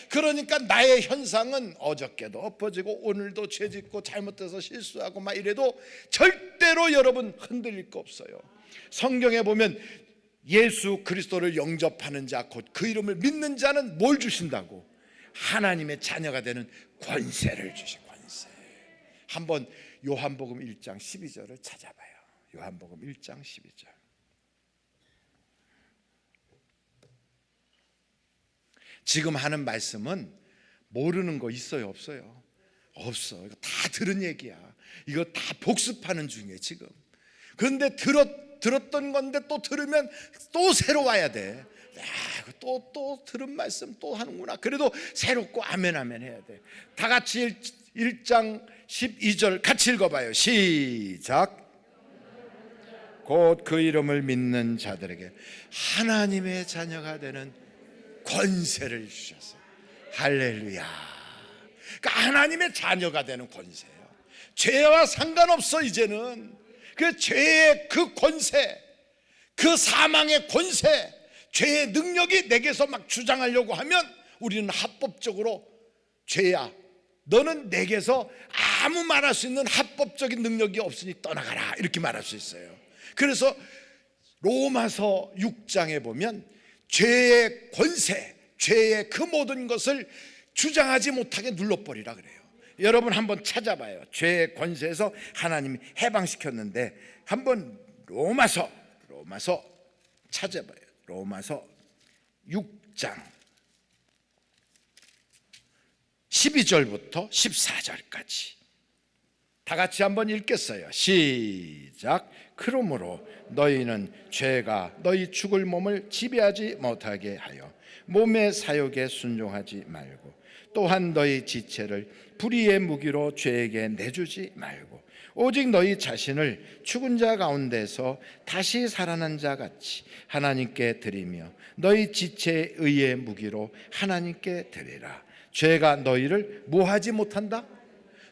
그러니까 나의 현상은 어저께도 엎어지고 오늘도 죄짓고 잘못해서 실수하고 막 이래도 절대로 여러분 흔들릴 거 없어요. 성경에 보면 예수 그리스도를 영접하는 자, 곧 그 이름을 믿는 자는 뭘 주신다고? 하나님의 자녀가 되는 권세를 주신 권세. 한번 요한복음 1장 12절을 찾아봐요. 요한복음 1장 12절. 지금 하는 말씀은 모르는 거 있어요, 없어요? 없어. 이거 다 들은 얘기야. 이거 다 복습하는 중이에요 지금. 그런데 들었던 건데 또 들으면 또 새로 와야 돼. 또 들은 말씀 또 하는구나. 그래도 새롭고 아멘 아멘 해야 돼. 다 같이 1장 12절 같이 읽어봐요. 시작. 곧 그 이름을 믿는 자들에게 하나님의 자녀가 되는 권세를 주셨어요. 할렐루야. 그러니까 하나님의 자녀가 되는 권세예요. 죄와 상관없어. 이제는 그 죄의 그 권세, 그 사망의 권세, 죄의 능력이 내게서 막 주장하려고 하면 우리는 합법적으로 죄야, 너는 내게서 아무 말할 수 있는 합법적인 능력이 없으니 떠나가라 이렇게 말할 수 있어요. 그래서 로마서 6장에 보면 죄의 권세, 죄의 그 모든 것을 주장하지 못하게 눌러버리라 그래요. 여러분 한번 찾아봐요. 죄의 권세에서 하나님이 해방시켰는데 한번 로마서 찾아봐요. 로마서 6장 12절부터 14절까지 다 같이 한번 읽겠어요. 시작. 그러므로 너희는 죄가 너희 죽을 몸을 지배하지 못하게 하여 몸의 사욕에 순종하지 말고, 또한 너희 지체를 불의의 무기로 죄에게 내주지 말고, 오직 너희 자신을 죽은 자 가운데서 다시 살아난 자 같이 하나님께 드리며 너희 지체의 의의 무기로 하나님께 드리라. 죄가 너희를 뭐하지 못한다?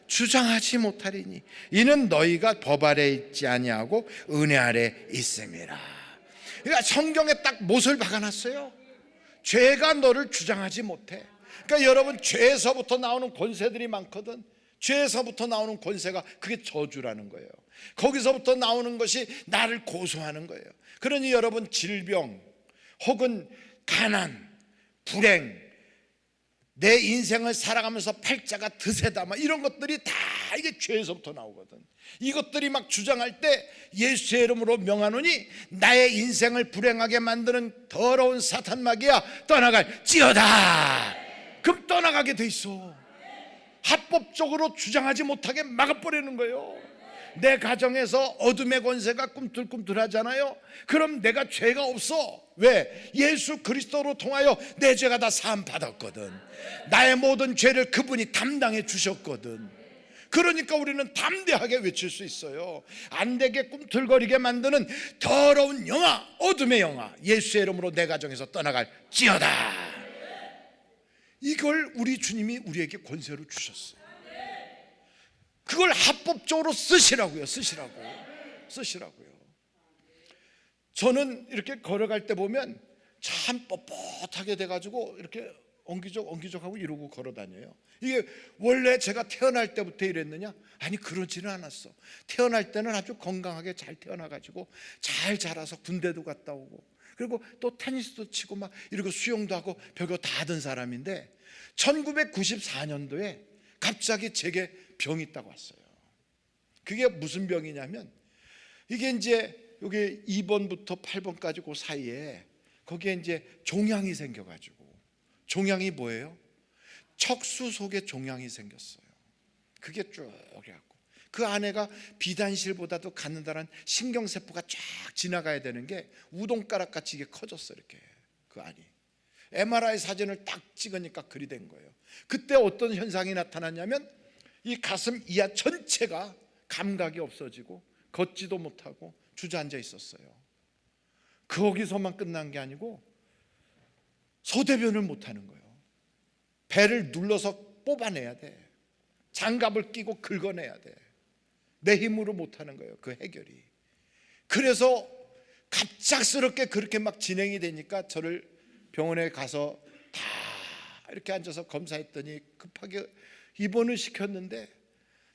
주장하지 못하리니 이는 너희가 법 아래 있지 아니하고 은혜 아래 있음이라. 그러니까 성경에 딱 못을 박아놨어요. 죄가 너를 주장하지 못해. 그러니까 여러분, 죄에서부터 나오는 권세들이 많거든. 죄에서부터 나오는 권세가 그게 저주라는 거예요. 거기서부터 나오는 것이 나를 고소하는 거예요. 그러니 여러분, 질병 혹은 가난, 불행, 내 인생을 살아가면서 팔자가 드세다, 막 이런 것들이 다 이게 죄에서부터 나오거든. 이것들이 막 주장할 때 예수의 이름으로 명하노니 나의 인생을 불행하게 만드는 더러운 사탄 마귀야, 떠나갈지어다. 그럼 떠나가게 돼 있어. 합법적으로 주장하지 못하게 막아버리는 거예요. 내 가정에서 어둠의 권세가 꿈틀꿈틀하잖아요. 그럼 내가 죄가 없어. 왜? 예수 그리스도로 통하여 내 죄가 다 사함 받았거든. 나의 모든 죄를 그분이 담당해 주셨거든. 그러니까 우리는 담대하게 외칠 수 있어요. 안 되게 꿈틀거리게 만드는 더러운 영아, 어둠의 영아, 예수의 이름으로 내 가정에서 떠나갈지어다. 이걸 우리 주님이 우리에게 권세로 주셨어요. 그걸 합법적으로 쓰시라고요. 쓰시라고요. 저는 이렇게 걸어갈 때 보면 참 뻣뻣하게 돼가지고 이렇게 엉기적하고 이러고 걸어다녀요. 이게 원래 제가 태어날 때부터 이랬느냐? 아니, 그러지는 않았어. 태어날 때는 아주 건강하게 잘 태어나가지고 잘 자라서 군대도 갔다 오고, 그리고 또 테니스도 치고 막 이러고 수영도 하고 별거 다 하던 사람인데 1994년도에 갑자기 제게 병이 딱 왔어요. 그게 무슨 병이냐면, 이게 이제 여기 2번부터 8번까지 그 사이에 거기에 이제 종양이 생겨가지고, 종양이 뭐예요? 척수 속에 종양이 생겼어요. 그게 쭉 해갖고 그 안에가 비단실보다도 가느다란 신경세포가 쫙 지나가야 되는 게 우동가락 같이 이게 커졌어. 이렇게 그 안이 MRI 사진을 딱 찍으니까 그리 된 거예요. 그때 어떤 현상이 나타났냐면, 이 가슴 이하 전체가 감각이 없어지고 걷지도 못하고 주저앉아 있었어요. 거기서만 끝난 게 아니고 소대변을 못하는 거예요. 배를 눌러서 뽑아내야 돼. 장갑을 끼고 긁어내야 돼. 내 힘으로 못하는 거예요, 그 해결이. 그래서 갑작스럽게 그렇게 막 진행이 되니까 저를 병원에 가서 다 이렇게 앉아서 검사했더니 급하게 입원을 시켰는데,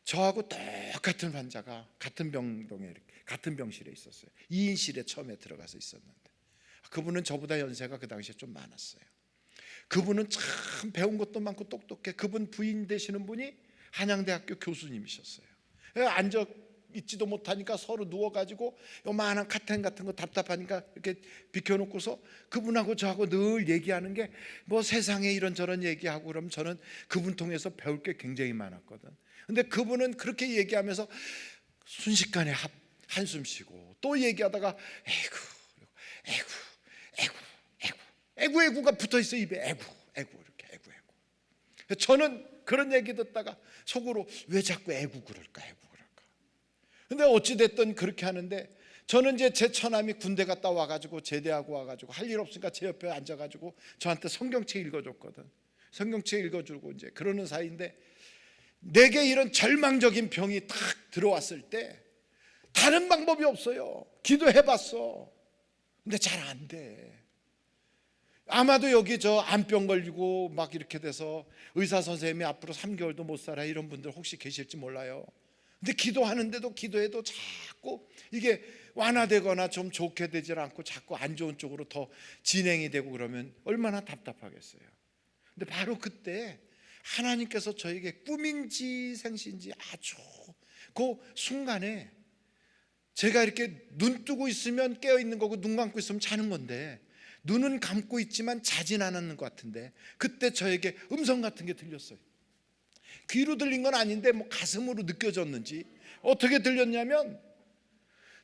저하고 똑같은 환자가 같은 병동에, 같은 병실에 있었어요. 2인실에 처음에 들어가서 있었는데, 그분은 저보다 연세가 그 당시에 좀 많았어요. 그분은 참 배운 것도 많고 똑똑해. 그분 부인 되시는 분이 한양대학교 교수님이셨어요. 앉아 있지도 못하니까 서로 누워가지고 요만한 카텐 같은 거 답답하니까 이렇게 비켜놓고서 그분하고 저하고 늘 얘기하는 게 뭐 세상에 이런저런 얘기하고, 그러면 저는 그분 통해서 배울 게 굉장히 많았거든. 근데 그분은 그렇게 얘기하면서 순식간에 한숨 쉬고 또 얘기하다가 에구가 붙어있어 입에. 에구 이렇게 에구. 저는 그런 얘기 듣다가 속으로 왜 자꾸 에구 그럴까. 근데 어찌됐든 그렇게 하는데, 저는 이제 제 처남이 군대 갔다 와가지고 제대하고 와가지고 할 일 없으니까 제 옆에 앉아가지고 저한테 성경책 읽어줬거든. 성경책 읽어주고 이제 그러는 사이인데, 내게 이런 절망적인 병이 탁 들어왔을 때 다른 방법이 없어요. 기도해봤어. 근데 잘 안 돼. 아마도 여기 저 암병 걸리고 막 이렇게 돼서 의사 선생님이 앞으로 3개월도 못 살아, 이런 분들 혹시 계실지 몰라요. 근데 기도하는데도 기도해도 자꾸 이게 완화되거나 좀 좋게 되질 않고 자꾸 안 좋은 쪽으로 더 진행이 되고, 그러면 얼마나 답답하겠어요. 근데 바로 그때 하나님께서 저에게 꿈인지 생시인지 아주 그 순간에 제가 이렇게 눈 뜨고 있으면 깨어 있는 거고 눈 감고 있으면 자는 건데, 눈은 감고 있지만 자진 않았는 것 같은데, 그때 저에게 음성 같은 게 들렸어요. 귀로 들린 건 아닌데 뭐 가슴으로 느껴졌는지 어떻게 들렸냐면,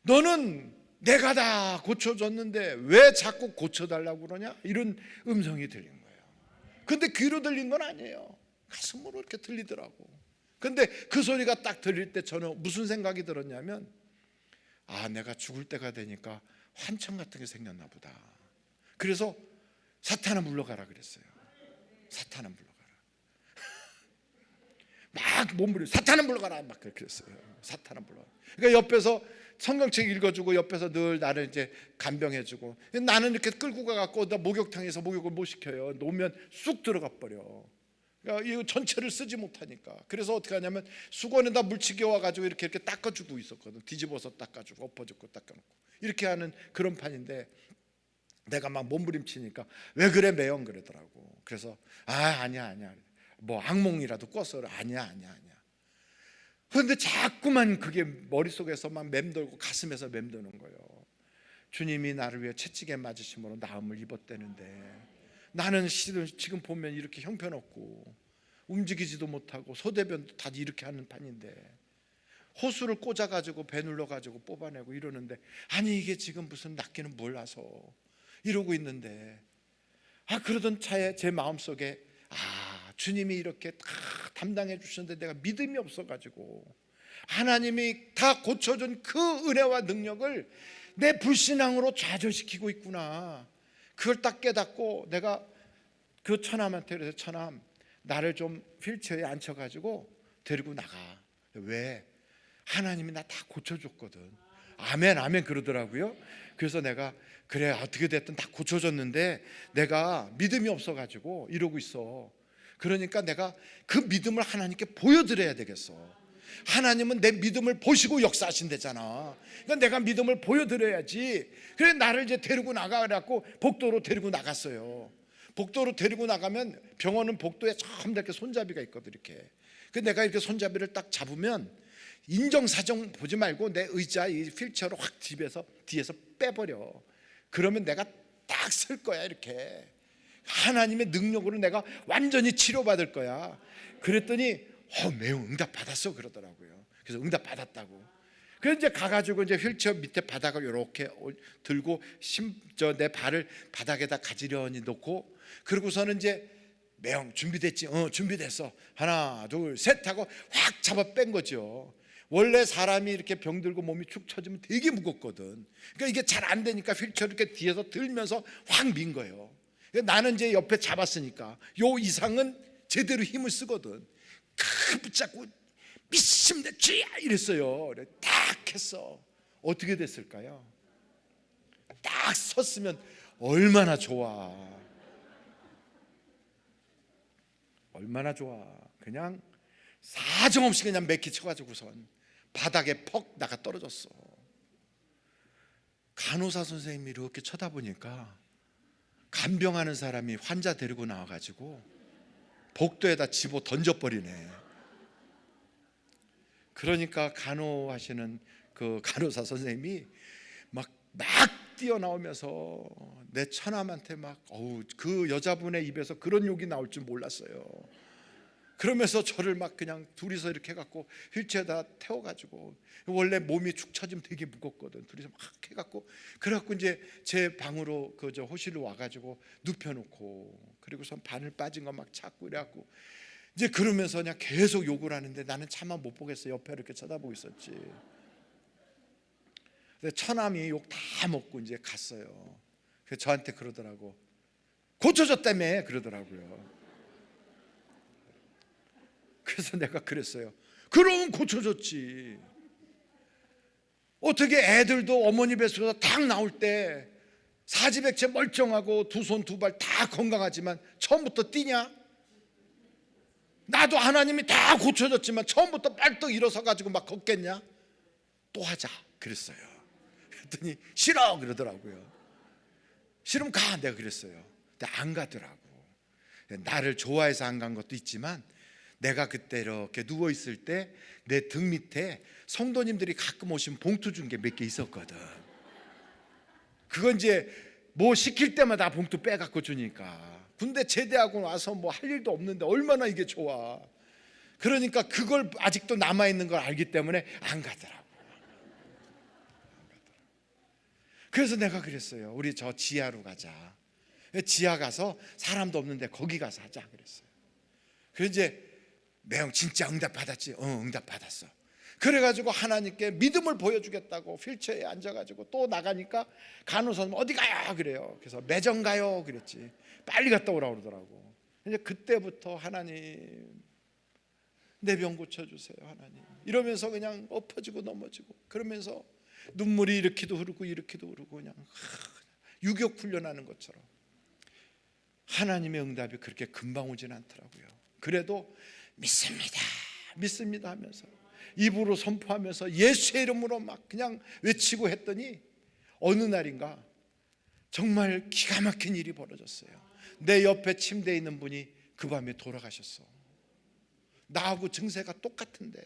너는 내가 다 고쳐줬는데 왜 자꾸 고쳐달라고 그러냐, 이런 음성이 들린 거예요. 근데 귀로 들린 건 아니에요. 가슴으로 이렇게 들리더라고. 근데 그 소리가 딱 들릴 때 저는 무슨 생각이 들었냐면, 아, 내가 죽을 때가 되니까 환청 같은 게 생겼나 보다. 그래서 사탄아 물러가라 그랬어요. 사탄아 물러가라. 막 몸부림, 사탄아 물러가라 막 그랬어요. 사탄아 물러가라. 그러니까 옆에서 성경책 읽어주고 옆에서 늘 나를 이제 간병해주고, 나는 이렇게 끌고 가갖고 나 목욕탕에서 목욕을 못 시켜요. 놓으면 쑥 들어가 버려. 그러니까 이거 전체를 쓰지 못하니까. 그래서 어떻게 하냐면 수건에다 물치기 와가지고 이렇게 닦아주고 있었거든. 뒤집어서 닦아주고 엎어주고 닦아놓고 이렇게 하는 그런 판인데, 내가 막 몸부림치니까 왜 그래 매형 그러더라고. 그래서 아니야 뭐 악몽이라도 꿔서 아니야. 그런데 자꾸만 그게 머릿속에서 막 맴돌고 가슴에서 맴도는 거예요. 주님이 나를 위해 채찍에 맞으심으로 나음을 입었다는데, 나는 지금 보면 이렇게 형편없고 움직이지도 못하고 소대변도 다 이렇게 하는 판인데, 호수를 꽂아가지고 배 눌러가지고 뽑아내고 이러는데, 아니 이게 지금 무슨 낫기는 몰라서 이러고 있는데, 그러던 차에 제 마음속에 주님이 이렇게 다 담당해 주셨는데 내가 믿음이 없어가지고 하나님이 다 고쳐준 그 은혜와 능력을 내 불신앙으로 좌절시키고 있구나. 그걸 딱 깨닫고 내가 그 처남한테 그래서, 처남 나를 좀 휠체어에 앉혀가지고 데리고 나가. 왜? 하나님이 나 다 고쳐줬거든. 아멘 그러더라고요. 그래서 내가 그래 어떻게 됐든 다 고쳐줬는데 내가 믿음이 없어가지고 이러고 있어. 그러니까 내가 그 믿음을 하나님께 보여드려야 되겠어. 하나님은 내 믿음을 보시고 역사하신대잖아. 그러니까 내가 믿음을 보여드려야지. 그래 나를 이제 데리고 나가 그래갖고 복도로 데리고 나갔어요. 복도로 데리고 나가면 병원은 복도에 처음 이렇게 손잡이가 있거든 이렇게. 그 내가 이렇게 손잡이를 딱 잡으면 인정사정 보지 말고 내 의자 이 휠체어로 확 뒤에서 빼버려. 그러면 내가 딱 설 거야 이렇게. 하나님의 능력으로 내가 완전히 치료받을 거야. 그랬더니 매우 응답 받았어 그러더라고요. 그래서 응답 받았다고. 그래서 이제 가가지고 이제 휠체어 밑에 바닥을 이렇게 들고 내 발을 바닥에다 가지런히 놓고, 그러고서는 이제 매형 준비됐지? 준비됐어. 하나 둘 셋 하고 확 잡아 뺀 거죠. 원래 사람이 이렇게 병들고 몸이 축 처지면 되게 무겁거든. 그러니까 이게 잘 안 되니까 휠체어 이렇게 뒤에서 들면서 확 민 거예요. 나는 이제 옆에 잡았으니까 요 이상은 제대로 힘을 쓰거든. 붙잡고 믿습니다 주야 이랬어요. 딱 했어. 어떻게 됐을까요? 딱 섰으면 얼마나 좋아. 얼마나 좋아. 그냥 사정없이 그냥 맥히 쳐가지고선 바닥에 퍽 나가 떨어졌어. 간호사 선생님이 이렇게 쳐다보니까 간병하는 사람이 환자 데리고 나와가지고 복도에다 집어 던져버리네. 그러니까 간호하시는 그 간호사 선생님이 막 뛰어나오면서 내 처남한테 그 여자분의 입에서 그런 욕이 나올 줄 몰랐어요. 그러면서 저를 막 그냥 둘이서 이렇게 해갖고 휠체어에다 태워가지고, 원래 몸이 축 처지면 되게 무겁거든. 둘이서 막 해갖고, 그래갖고 이제 제 방으로 그 호실로 와가지고 눕혀놓고, 그리고선 바늘 빠진 거 막 찾고 이래갖고 이제 그러면서 그냥 계속 욕을 하는데 나는 차마 못 보겠어. 옆에 이렇게 쳐다보고 있었지. 근데 처남이 욕 다 먹고 이제 갔어요. 그래서 저한테 그러더라고. 고쳐줬다며 그러더라고요. 그래서 내가 그랬어요. 그럼 고쳐줬지. 어떻게 애들도 어머니 뱃속에서 딱 나올 때 사지백체 멀쩡하고 두 손 두 발 다 건강하지만 처음부터 뛰냐? 나도 하나님이 다 고쳐줬지만 처음부터 빨떡 일어서 가지고 막 걷겠냐? 또 하자 그랬어요. 그랬더니 싫어 그러더라고요. 싫으면 가 내가 그랬어요. 근데 안 가더라고. 나를 좋아해서 안 간 것도 있지만 내가 그때 이렇게 누워 있을 때 내 등 밑에 성도님들이 가끔 오시면 봉투 준 게 몇 개 있었거든. 그건 이제 뭐 시킬 때마다 봉투 빼갖고 주니까. 군대 제대하고 와서 뭐 할 일도 없는데 얼마나 이게 좋아. 그러니까 그걸 아직도 남아있는 걸 알기 때문에 안 가더라고. 그래서 내가 그랬어요. 우리 저 지하로 가자. 지하 가서 사람도 없는데 거기 가서 하자 그랬어요. 그래서 이제 매형 진짜 응답 받았지? 응답 받았어. 그래가지고 하나님께 믿음을 보여주겠다고 휠체어에 앉아가지고 또 나가니까 간호사님 어디 가요? 그래요. 그래서 매점 가요 그랬지. 빨리 갔다 오라고 그러더라고. 이제 그때부터 하나님 내 병 고쳐주세요 하나님 이러면서 그냥 엎어지고 넘어지고 그러면서 눈물이 이렇게도 흐르고 이렇게도 흐르고 그냥 유격 훈련하는 것처럼. 하나님의 응답이 그렇게 금방 오진 않더라고요. 그래도 믿습니다 믿습니다 하면서 입으로 선포하면서 예수의 이름으로 막 그냥 외치고 했더니 어느 날인가 정말 기가 막힌 일이 벌어졌어요. 내 옆에 침대에 있는 분이 그 밤에 돌아가셨어. 나하고 증세가 똑같은데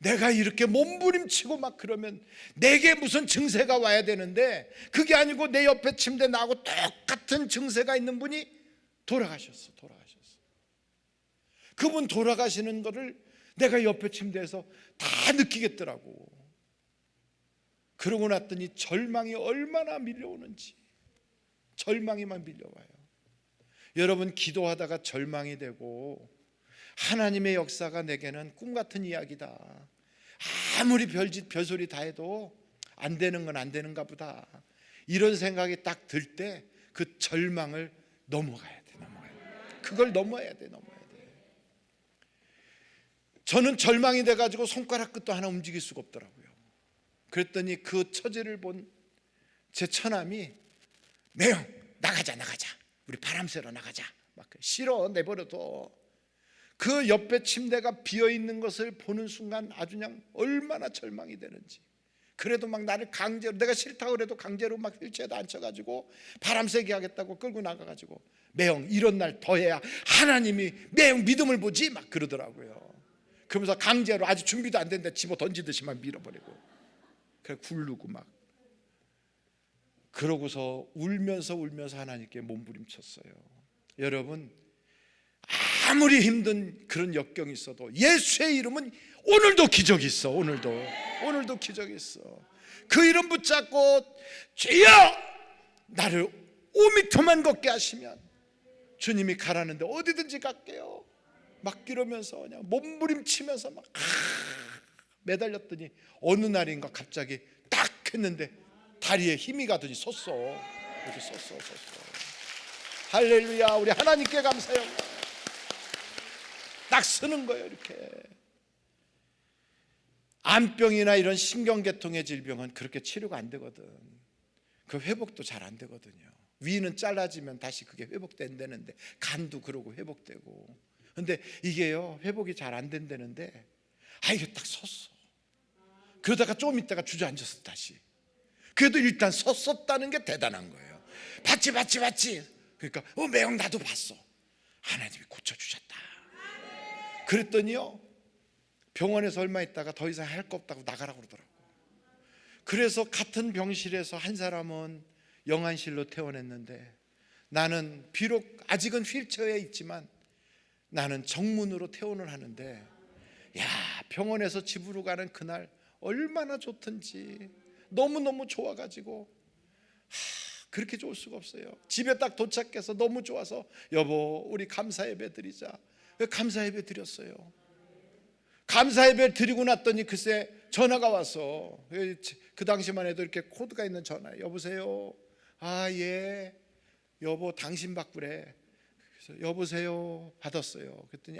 내가 이렇게 몸부림치고 막 그러면 내게 무슨 증세가 와야 되는데 그게 아니고 내 옆에 침대 나하고 똑같은 증세가 있는 분이 돌아가셨어. 그분 돌아가시는 거를 내가 옆에 침대에서 다 느끼겠더라고. 그러고 났더니 절망이 얼마나 밀려오는지. 절망이만 밀려와요. 여러분 기도하다가 절망이 되고 하나님의 역사가 내게는 꿈 같은 이야기다. 아무리 별소리 다 해도 안 되는 건 안 되는가 보다. 이런 생각이 딱 들 때 그 절망을 넘어가야 돼. 그걸 넘어야 돼. 저는 절망이 돼가지고 손가락 끝도 하나 움직일 수가 없더라고요. 그랬더니 그 처지를 본 제 처남이 매형 나가자 우리 바람 쐬러 나가자. 막 싫어 내버려둬. 그 옆에 침대가 비어있는 것을 보는 순간 아주 그냥 얼마나 절망이 되는지. 그래도 막 나를 강제로 내가 싫다고 그래도 강제로 막 휠체어에다 앉혀가지고 바람 쐬게 하겠다고 끌고 나가가지고 매형 이런 날 더해야 하나님이 매형 믿음을 보지 막 그러더라고요. 그러면서 강제로 아직 준비도 안 됐는데 집어 던지듯이 막 밀어버리고 그래 굴르고 막 그러고서 울면서 하나님께 몸부림쳤어요. 여러분 아무리 힘든 그런 역경이 있어도 예수의 이름은 오늘도 기적이 있어. 오늘도 기적이 있어. 그 이름 붙잡고 주여 나를 5미터만 걷게 하시면 주님이 가라는데 어디든지 갈게요 막 이러면서 그냥 몸부림치면서 막 매달렸더니 어느 날인가 갑자기 딱 했는데 다리에 힘이 가더니 섰어. 이렇게 섰어. 할렐루야. 우리 하나님께 감사해요. 딱 서는 거예요. 이렇게. 암병이나 이런 신경계통의 질병은 그렇게 치료가 안 되거든. 그 회복도 잘 안 되거든요. 위는 잘라지면 다시 그게 회복된다는데 간도 그러고 회복되고. 근데 이게요 회복이 잘 안 된다는데 이게 딱 섰어. 그러다가 좀 있다가 주저앉았어 다시. 그래도 일단 섰었다는 게 대단한 거예요. 봤지. 그러니까 매형 나도 봤어. 하나님이 고쳐주셨다. 그랬더니요 병원에서 얼마 있다가 더 이상 할 거 없다고 나가라고 그러더라고. 그래서 같은 병실에서 한 사람은 영안실로 퇴원했는데 나는 비록 아직은 휠체어에 있지만 나는 정문으로 퇴원을 하는데 병원에서 집으로 가는 그날 얼마나 좋던지 너무너무 좋아가지고 그렇게 좋을 수가 없어요. 집에 딱 도착해서 너무 좋아서 여보 우리 감사 예배 드리자. 감사 예배 드렸어요. 감사 예배 드리고 났더니 글쎄 전화가 왔어. 그 당시만 해도 이렇게 코드가 있는 전화. 여보세요. 예 여보 당신 바꾸래. 그래서 여보세요 받았어요. 그랬더니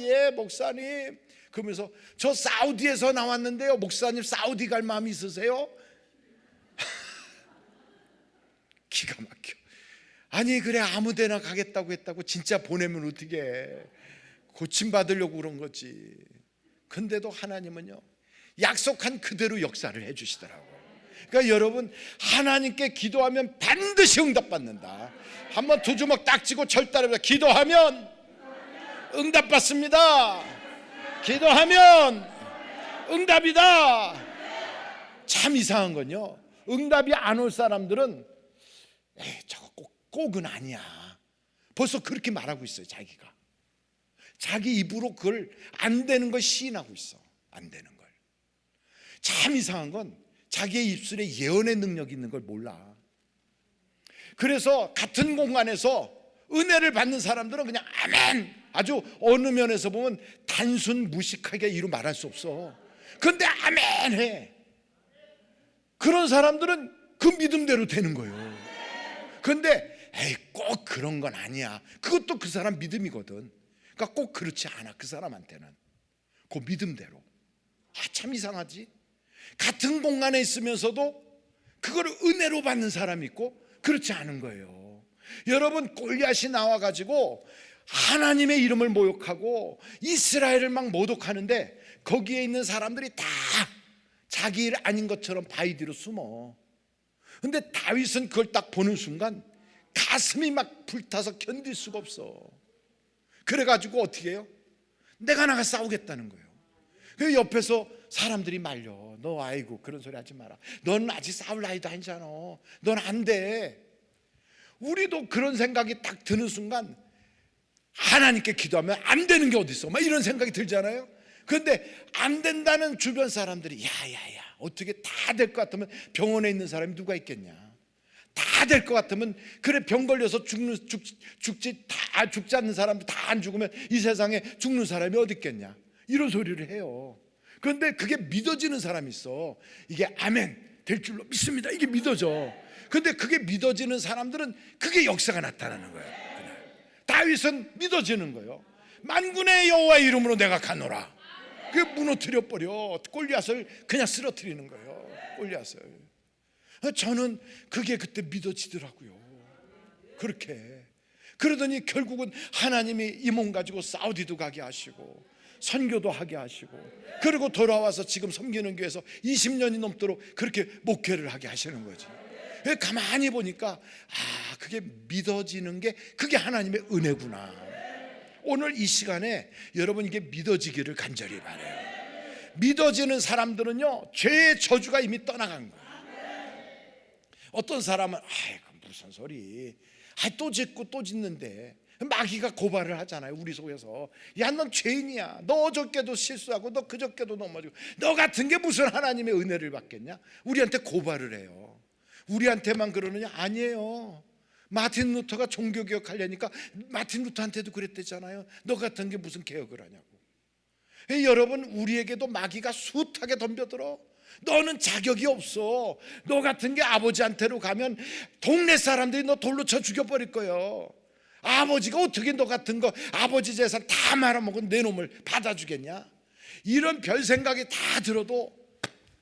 예 목사님. 그러면서 저 사우디에서 나왔는데요 목사님 사우디 갈 마음 있으세요? 기가 막혀. 아니 그래 아무데나 가겠다고 했다고 진짜 보내면 어떻게 해. 고침받으려고 그런 거지. 근데도 하나님은요 약속한 그대로 역사를 해주시더라고요. 그러니까 여러분 하나님께 기도하면 반드시 응답받는다. 한번 두 주먹 딱 쥐고 절따르면서 기도하면 응답받습니다. 기도하면 응답이다. 참 이상한 건요, 응답이 안 올 사람들은 에이, 저거 꼭은 아니야, 벌써 그렇게 말하고 있어요. 자기가 자기 입으로 그걸 안 되는 걸 시인하고 있어. 안 되는 걸. 참 이상한 건 자기의 입술에 예언의 능력이 있는 걸 몰라. 그래서 같은 공간에서 은혜를 받는 사람들은 그냥 아멘, 아주 어느 면에서 보면 단순 무식하게 이루 말할 수 없어. 그런데 아멘 해. 그런 사람들은 그 믿음대로 되는 거예요. 그런데 에이, 꼭 그런 건 아니야, 그것도 그 사람 믿음이거든. 그러니까 꼭 그렇지 않아, 그 사람한테는. 그 믿음대로. 참 이상하지. 같은 공간에 있으면서도 그걸 은혜로 받는 사람이 있고 그렇지 않은 거예요. 여러분, 골리앗이 나와가지고 하나님의 이름을 모욕하고 이스라엘을 막 모독하는데 거기에 있는 사람들이 다 자기 일 아닌 것처럼 바위 뒤로 숨어. 근데 다윗은 그걸 딱 보는 순간 가슴이 막 불타서 견딜 수가 없어. 그래가지고 어떻게 해요? 내가 나가 싸우겠다는 거예요. 그 옆에서 사람들이 말려. 너 아이고 그런 소리 하지 마라. 넌 아직 싸울 나이도 아니잖아. 넌 안 돼. 우리도 그런 생각이 딱 드는 순간 하나님께 기도하면 안 되는 게 어디 있어, 막 이런 생각이 들잖아요. 그런데 안 된다는 주변 사람들이 야야야, 어떻게 다 될 것 같으면 병원에 있는 사람이 누가 있겠냐. 다 될 것 같으면 그래, 병 걸려서 죽지 않는 사람도 다 안 죽으면 이 세상에 죽는 사람이 어디 있겠냐, 이런 소리를 해요. 그런데 그게 믿어지는 사람이 있어. 이게 아멘 될 줄로 믿습니다, 이게 믿어져. 그런데 그게 믿어지는 사람들은 그게 역사가 나타나는 거예요. 그날 다윗은 믿어지는 거예요. 만군의 여호와 이름으로 내가 가노라. 그게 무너뜨려 버려. 골리앗을 그냥 쓰러뜨리는 거예요. 골리앗을. 저는 그게 그때 믿어지더라고요. 그렇게. 그러더니 결국은 하나님이 이 몸 가지고 사우디도 가게 하시고 선교도 하게 하시고, 그리고 돌아와서 지금 섬기는 교회에서 20년이 넘도록 그렇게 목회를 하게 하시는 거지. 가만히 보니까 그게 믿어지는 게 그게 하나님의 은혜구나. 오늘 이 시간에 여러분 이게 믿어지기를 간절히 바라요. 믿어지는 사람들은요, 죄의 저주가 이미 떠나간 거예요. 어떤 사람은 무슨 소리, 또 짓고 또 짓는데 마귀가 고발을 하잖아요. 우리 속에서 야, 넌 죄인이야, 너 어저께도 실수하고 너 그저께도 넘어지고 너 같은 게 무슨 하나님의 은혜를 받겠냐. 우리한테 고발을 해요. 우리한테만 그러느냐? 아니에요. 마틴 루터가 종교개혁 하려니까 마틴 루터한테도 그랬대잖아요. 너 같은 게 무슨 개혁을 하냐고. 여러분, 우리에게도 마귀가 숱하게 덤벼들어. 너는 자격이 없어. 너 같은 게 아버지한테로 가면 동네 사람들이 너 돌로 쳐 죽여버릴 거예요. 아버지가 어떻게 너 같은 거 아버지 재산 다 말아먹은 내 놈을 받아주겠냐. 이런 별 생각이 다 들어도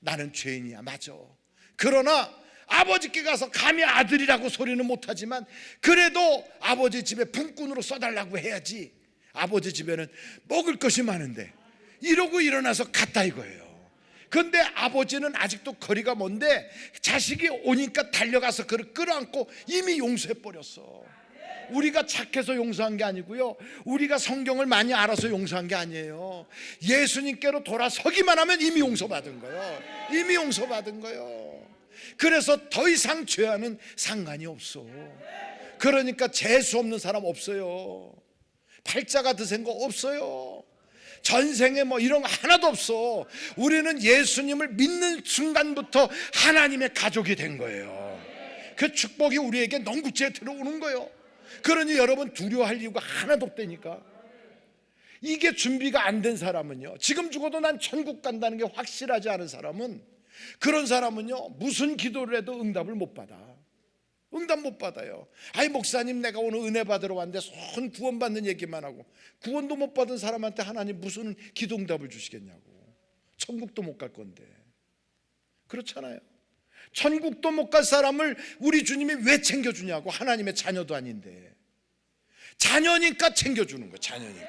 나는 죄인이야. 맞아. 그러나 아버지께 가서 감히 아들이라고 소리는 못하지만 그래도 아버지 집에 분꾼으로 써달라고 해야지. 아버지 집에는 먹을 것이 많은데 이러고 일어나서 갔다 이거예요. 그런데 아버지는 아직도 거리가 먼데 자식이 오니까 달려가서 그를 끌어안고 이미 용서해버렸어. 우리가 착해서 용서한 게 아니고요, 우리가 성경을 많이 알아서 용서한 게 아니에요. 예수님께로 돌아서기만 하면 이미 용서받은 거예요. 이미 용서받은 거예요. 그래서 더 이상 죄와는 상관이 없어. 그러니까 재수 없는 사람 없어요. 팔자가 드센 거 없어요. 전생에 뭐 이런 거 하나도 없어. 우리는 예수님을 믿는 순간부터 하나님의 가족이 된 거예요. 그 축복이 우리에게 넝구째 들어오는 거예요. 그러니 여러분 두려워할 이유가 하나도 없다니까. 이게 준비가 안 된 사람은요, 지금 죽어도 난 천국 간다는 게 확실하지 않은 사람은, 그런 사람은요 무슨 기도를 해도 응답을 못 받아. 응답 못 받아요. 아이 목사님, 내가 오늘 은혜 받으러 왔는데 손 구원받는 얘기만 하고 구원도 못 받은 사람한테 하나님 무슨 기도 응답을 주시겠냐고. 천국도 못 갈 건데. 그렇잖아요. 천국도 못 갈 사람을 우리 주님이 왜 챙겨주냐고. 하나님의 자녀도 아닌데. 자녀니까 챙겨주는 거야. 자녀니까.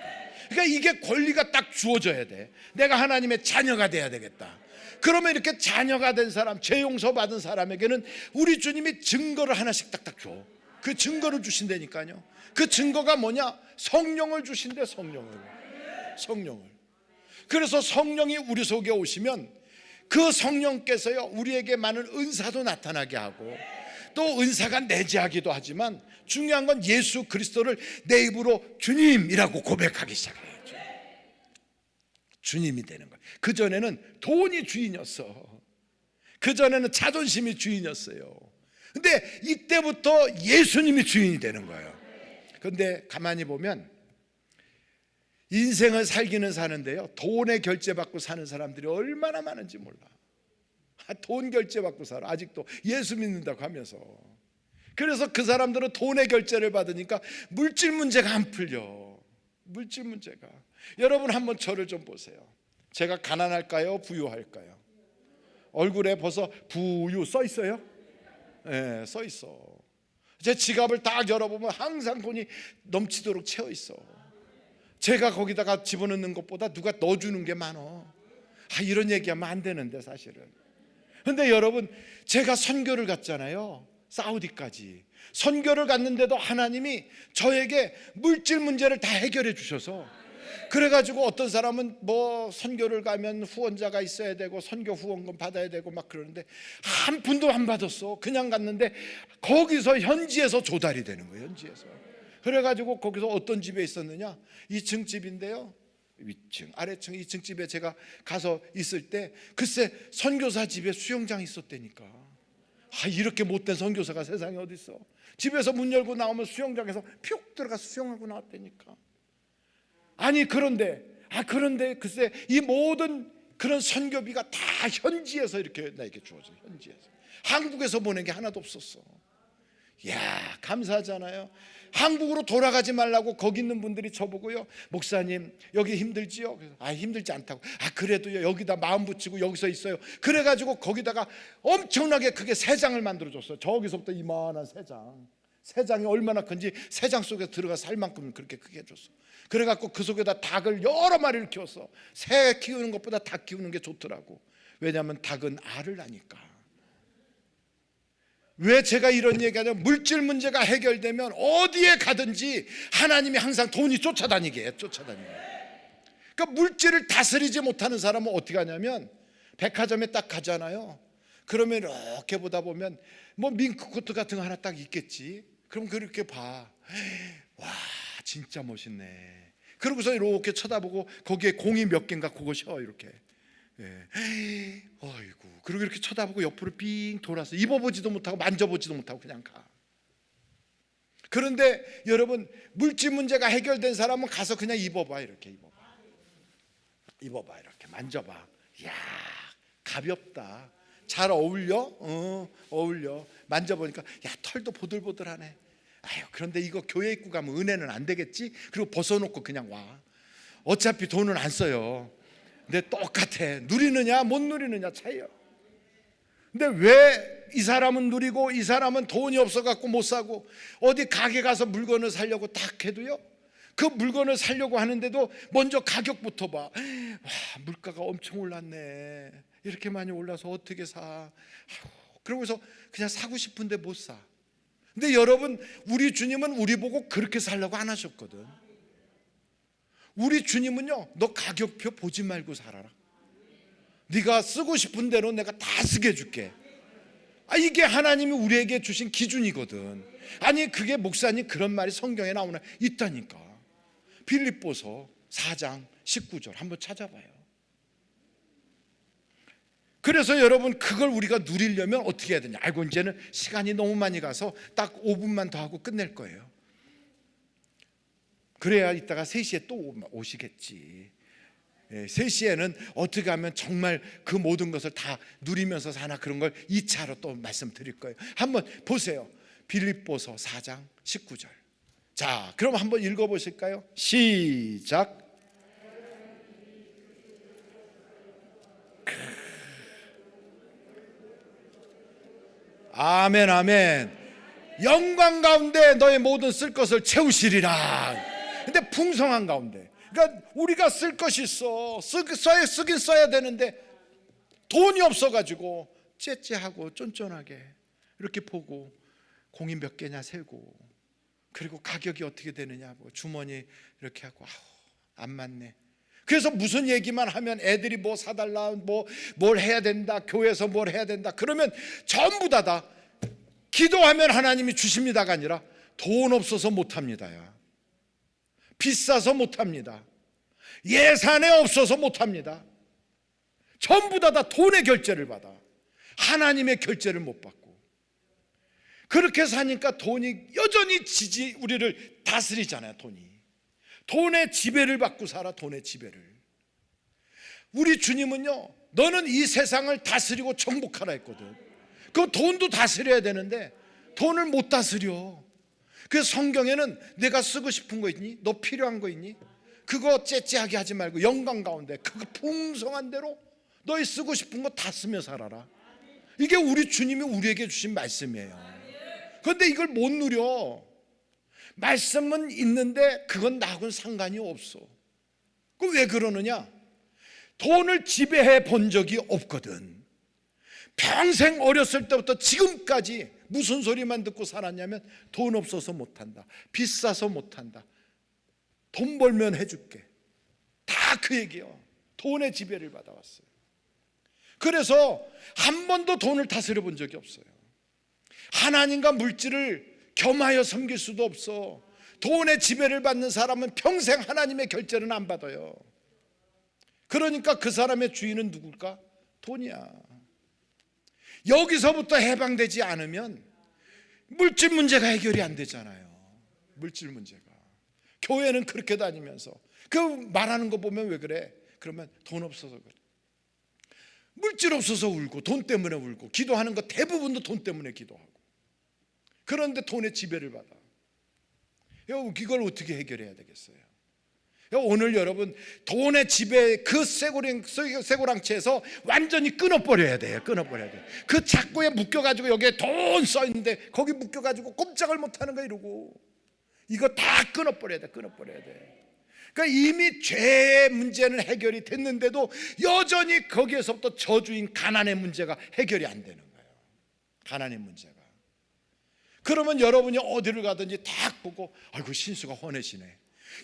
그러니까 이게 권리가 딱 주어져야 돼. 내가 하나님의 자녀가 돼야 되겠다. 그러면 이렇게 자녀가 된 사람, 죄 용서 받은 사람에게는 우리 주님이 증거를 하나씩 딱딱 줘. 그 증거를 주신다니까요. 그 증거가 뭐냐? 성령을 주신대. 성령을. 그래서 성령이 우리 속에 오시면 그 성령께서요 우리에게 많은 은사도 나타나게 하고 또 은사가 내재하기도 하지만 중요한 건 예수 그리스도를 내 입으로 주님이라고 고백하기 시작해요. 주님이 되는 거예요. 그전에는 돈이 주인이었어. 그전에는 자존심이 주인이었어요. 근데 이때부터 예수님이 주인이 되는 거예요. 그런데 가만히 보면 인생을 살기는 사는데요, 돈에 결제받고 사는 사람들이 얼마나 많은지 몰라. 돈 결제받고 살아. 아직도 예수 믿는다고 하면서. 그래서 그 사람들은 돈의 결제를 받으니까 물질 문제가 안 풀려. 물질 문제가. 여러분 한번 저를 좀 보세요. 제가 가난할까요? 부유할까요? 얼굴에 벌써 부유 써 있어요? 네, 써 있어. 제 지갑을 딱 열어보면 항상 돈이 넘치도록 채워 있어. 제가 거기다가 집어넣는 것보다 누가 넣어주는 게 많어. 이런 얘기하면 안 되는데 사실은. 근데 여러분, 제가 선교를 갔잖아요. 사우디까지. 선교를 갔는데도 하나님이 저에게 물질 문제를 다 해결해 주셔서, 그래가지고 어떤 사람은 뭐 선교를 가면 후원자가 있어야 되고 선교 후원금 받아야 되고 막 그러는데 한 푼도 안 받았어. 그냥 갔는데 거기서 현지에서 조달이 되는 거예요. 현지에서. 그래가지고 거기서 어떤 집에 있었느냐, 2층 집인데요, 위층, 아래층, 2층 집에 제가 가서 있을 때 글쎄 선교사 집에 수영장이 있었다니까. 이렇게 못된 선교사가 세상에 어디 있어. 집에서 문 열고 나오면 수영장에서 푹 들어가서 수영하고 나왔다니까. 아니 그런데 글쎄 이 모든 그런 선교비가 다 현지에서 이렇게 나에게 주어져. 현지에서. 한국에서 보낸 게 하나도 없었어. 이야, 감사하잖아요. 한국으로 돌아가지 말라고 거기 있는 분들이 저보고요, 목사님 여기 힘들지요? 그래서 힘들지 않다고. 그래도요 여기다 마음 붙이고 여기서 있어요. 그래가지고 거기다가 엄청나게 크게 새 장을 만들어줬어요. 저기서부터 이만한 새 장이 얼마나 큰지 새 장 속에 들어가 살 만큼 그렇게 크게 해줬어. 그래갖고 그 속에다 닭을 여러 마리를 키웠어. 새 키우는 것보다 닭 키우는 게 좋더라고. 왜냐하면 닭은 알을 낳으니까. 왜 제가 이런 얘기하냐면, 물질 문제가 해결되면 어디에 가든지 하나님이 항상 돈이 쫓아다니게 해요. 그러니까 물질을 다스리지 못하는 사람은 어떻게 하냐면, 백화점에 딱 가잖아요. 그러면 이렇게 보다 보면 뭐 밍크코트 같은 거 하나 딱 있겠지. 그럼 그렇게 봐. 와, 진짜 멋있네. 그러고서 이렇게 쳐다보고 거기에 공이 몇 개인가 그거 쉬어 이렇게. 아이고, 그리고 이렇게 쳐다보고 옆으로 빙 돌아서 입어보지도 못하고 만져보지도 못하고 그냥 가. 그런데 여러분, 물질 문제가 해결된 사람은 가서 그냥 입어봐. 이렇게 입어봐 이렇게 만져봐. 이야, 가볍다. 잘 어울려? 어울려. 만져보니까 야, 털도 보들보들하네. 그런데 이거 교회 입고 가면 은혜는 안 되겠지? 그리고 벗어놓고 그냥 와. 어차피 돈은 안 써요. 근데 똑같아. 누리느냐 못 누리느냐 차이요. 근데 왜 이 사람은 누리고 이 사람은 돈이 없어갖고 못 사고, 어디 가게 가서 물건을 사려고 딱 해도요, 그 물건을 사려고 하는데도 먼저 가격부터 봐. 와, 물가가 엄청 올랐네. 이렇게 많이 올라서 어떻게 사. 그러고서 그냥 사고 싶은데 못 사. 근데 여러분, 우리 주님은 우리 보고 그렇게 살라고 안 하셨거든. 우리 주님은요, 너 가격표 보지 말고 살아라. 네가 쓰고 싶은 대로 내가 다 쓰게 해줄게. 이게 하나님이 우리에게 주신 기준이거든. 아니 그게 목사님 그런 말이 성경에 나오나? 있다니까. 빌립보서 4장 19절 한번 찾아봐요. 그래서 여러분, 그걸 우리가 누리려면 어떻게 해야 되냐? 이제는 시간이 너무 많이 가서 딱 5분만 더 하고 끝낼 거예요. 그래야 이따가 3시에 또 오시겠지. 3시에는 어떻게 하면 정말 그 모든 것을 다 누리면서 사나, 그런 걸 2차로 또 말씀드릴 거예요. 한번 보세요. 빌립보서 4장 19절. 자, 그럼 한번 읽어보실까요? 시작. 아멘, 아멘. 영광 가운데 너의 모든 쓸 것을 채우시리라. 근데 풍성한 가운데. 그러니까 우리가 쓸 것이 있어. 쓰긴 써야 되는데 돈이 없어가지고 째째하고 쫀쫀하게 이렇게 보고, 공이 몇 개냐 세고, 그리고 가격이 어떻게 되느냐 뭐 주머니 이렇게 하고, 안 맞네. 그래서 무슨 얘기만 하면 애들이 뭐 사달라, 뭐 뭘 해야 된다, 교회에서 뭘 해야 된다, 그러면 전부 다 기도하면 하나님이 주십니다가 아니라 돈 없어서 못합니다야, 비싸서 못합니다, 예산에 없어서 못합니다. 전부 다 돈의 결제를 받아 하나님의 결제를 못 받고, 그렇게 사니까 돈이 여전히 우리를 다스리잖아요. 돈의 지배를 받고 살아. 돈의 지배를. 우리 주님은요, 너는 이 세상을 다스리고 정복하라 했거든. 그 돈도 다스려야 되는데 돈을 못 다스려. 그래서 성경에는 내가 쓰고 싶은 거 있니? 너 필요한 거 있니? 그거 째째하게 하지 말고 영광 가운데 그거 풍성한 대로 너희 쓰고 싶은 거 다 쓰며 살아라. 이게 우리 주님이 우리에게 주신 말씀이에요. 그런데 이걸 못 누려. 말씀은 있는데 그건 나하고는 상관이 없어. 그 왜 그러느냐? 돈을 지배해 본 적이 없거든. 평생 어렸을 때부터 지금까지 무슨 소리만 듣고 살았냐면 돈 없어서 못한다, 비싸서 못한다, 돈 벌면 해줄게, 다 그 얘기요. 돈의 지배를 받아왔어요. 그래서 한 번도 돈을 다스려 본 적이 없어요. 하나님과 물질을 겸하여 섬길 수도 없어. 돈의 지배를 받는 사람은 평생 하나님의 결제는 안 받아요. 그러니까 그 사람의 주인은 누굴까? 돈이야. 여기서부터 해방되지 않으면 물질 문제가 해결이 안 되잖아요. 물질 문제가. 교회는 그렇게 다니면서 그 말하는 거 보면 왜 그래? 그러면 돈 없어서 그래. 물질 없어서 울고, 돈 때문에 울고, 기도하는 거 대부분도 돈 때문에 기도하고. 그런데 돈의 지배를 받아. 이걸 어떻게 해결해야 되겠어요? 오늘 여러분, 돈의 지배 그 쇠고랑채에서 완전히 끊어버려야 돼요. 끊어버려야 돼요. 그 착고에 묶여가지고 여기에 돈 써있는데 거기 묶여가지고 꼼짝을 못하는 거 이러고, 이거 다 끊어버려야 돼. 끊어버려야 돼. 그러니까 이미 죄의 문제는 해결이 됐는데도 여전히 거기에서부터 저주인 가난의 문제가 해결이 안 되는 거예요. 가난의 문제가. 그러면 여러분이 어디를 가든지 딱 보고, 아이고 신수가 헌해지네,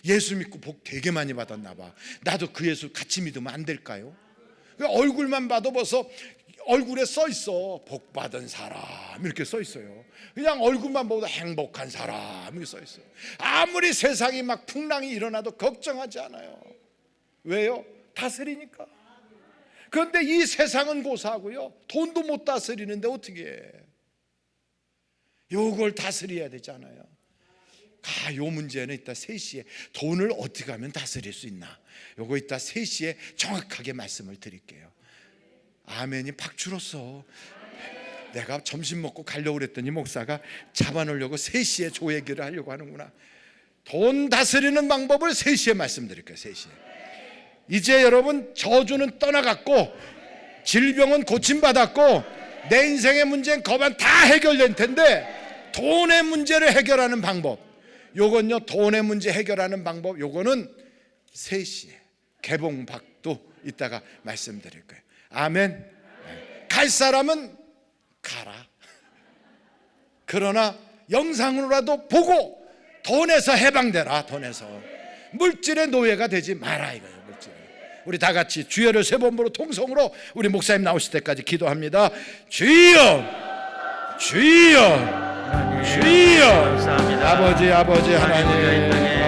예수 믿고 복 되게 많이 받았나 봐, 나도 그 예수 같이 믿으면 안 될까요? 얼굴만 봐도 벌써 얼굴에 써 있어. 복 받은 사람 이렇게 써 있어요. 그냥 얼굴만 보고 행복한 사람 이렇게 써 있어요. 아무리 세상이 막 풍랑이 일어나도 걱정하지 않아요. 왜요? 다스리니까. 그런데 이 세상은 고사하고요, 돈도 못 다스리는데 어떻게 해? 요걸 다스려야 되잖아요. 요 문제는 이따 3시에 돈을 어떻게 하면 다스릴 수 있나, 요거 이따 3시에 정확하게 말씀을 드릴게요. 아멘이 팍 줄었어. 내가 점심 먹고 가려고 그랬더니 목사가 잡아놓으려고 3시에 조 얘기를 하려고 하는구나. 돈 다스리는 방법을 3시에 말씀드릴게요. 3시에. 이제 여러분, 저주는 떠나갔고 질병은 고침받았고 내 인생의 문제는 거반 다 해결된 텐데, 돈의 문제를 해결하는 방법, 요건요, 돈의 문제 해결하는 방법, 요거는 3시에 개봉박도 이따가 말씀드릴 거예요. 아멘. 갈 사람은 가라. 그러나 영상으로라도 보고 돈에서 해방되라. 돈에서 물질의 노예가 되지 마라 이거예요. 물질. 우리 다 같이 주여를 3번 부르고 통성으로 우리 목사님 나오실 때까지 기도합니다. 주여, 주여, 주여. 감사합니다. 아버지, 아버지 하나님.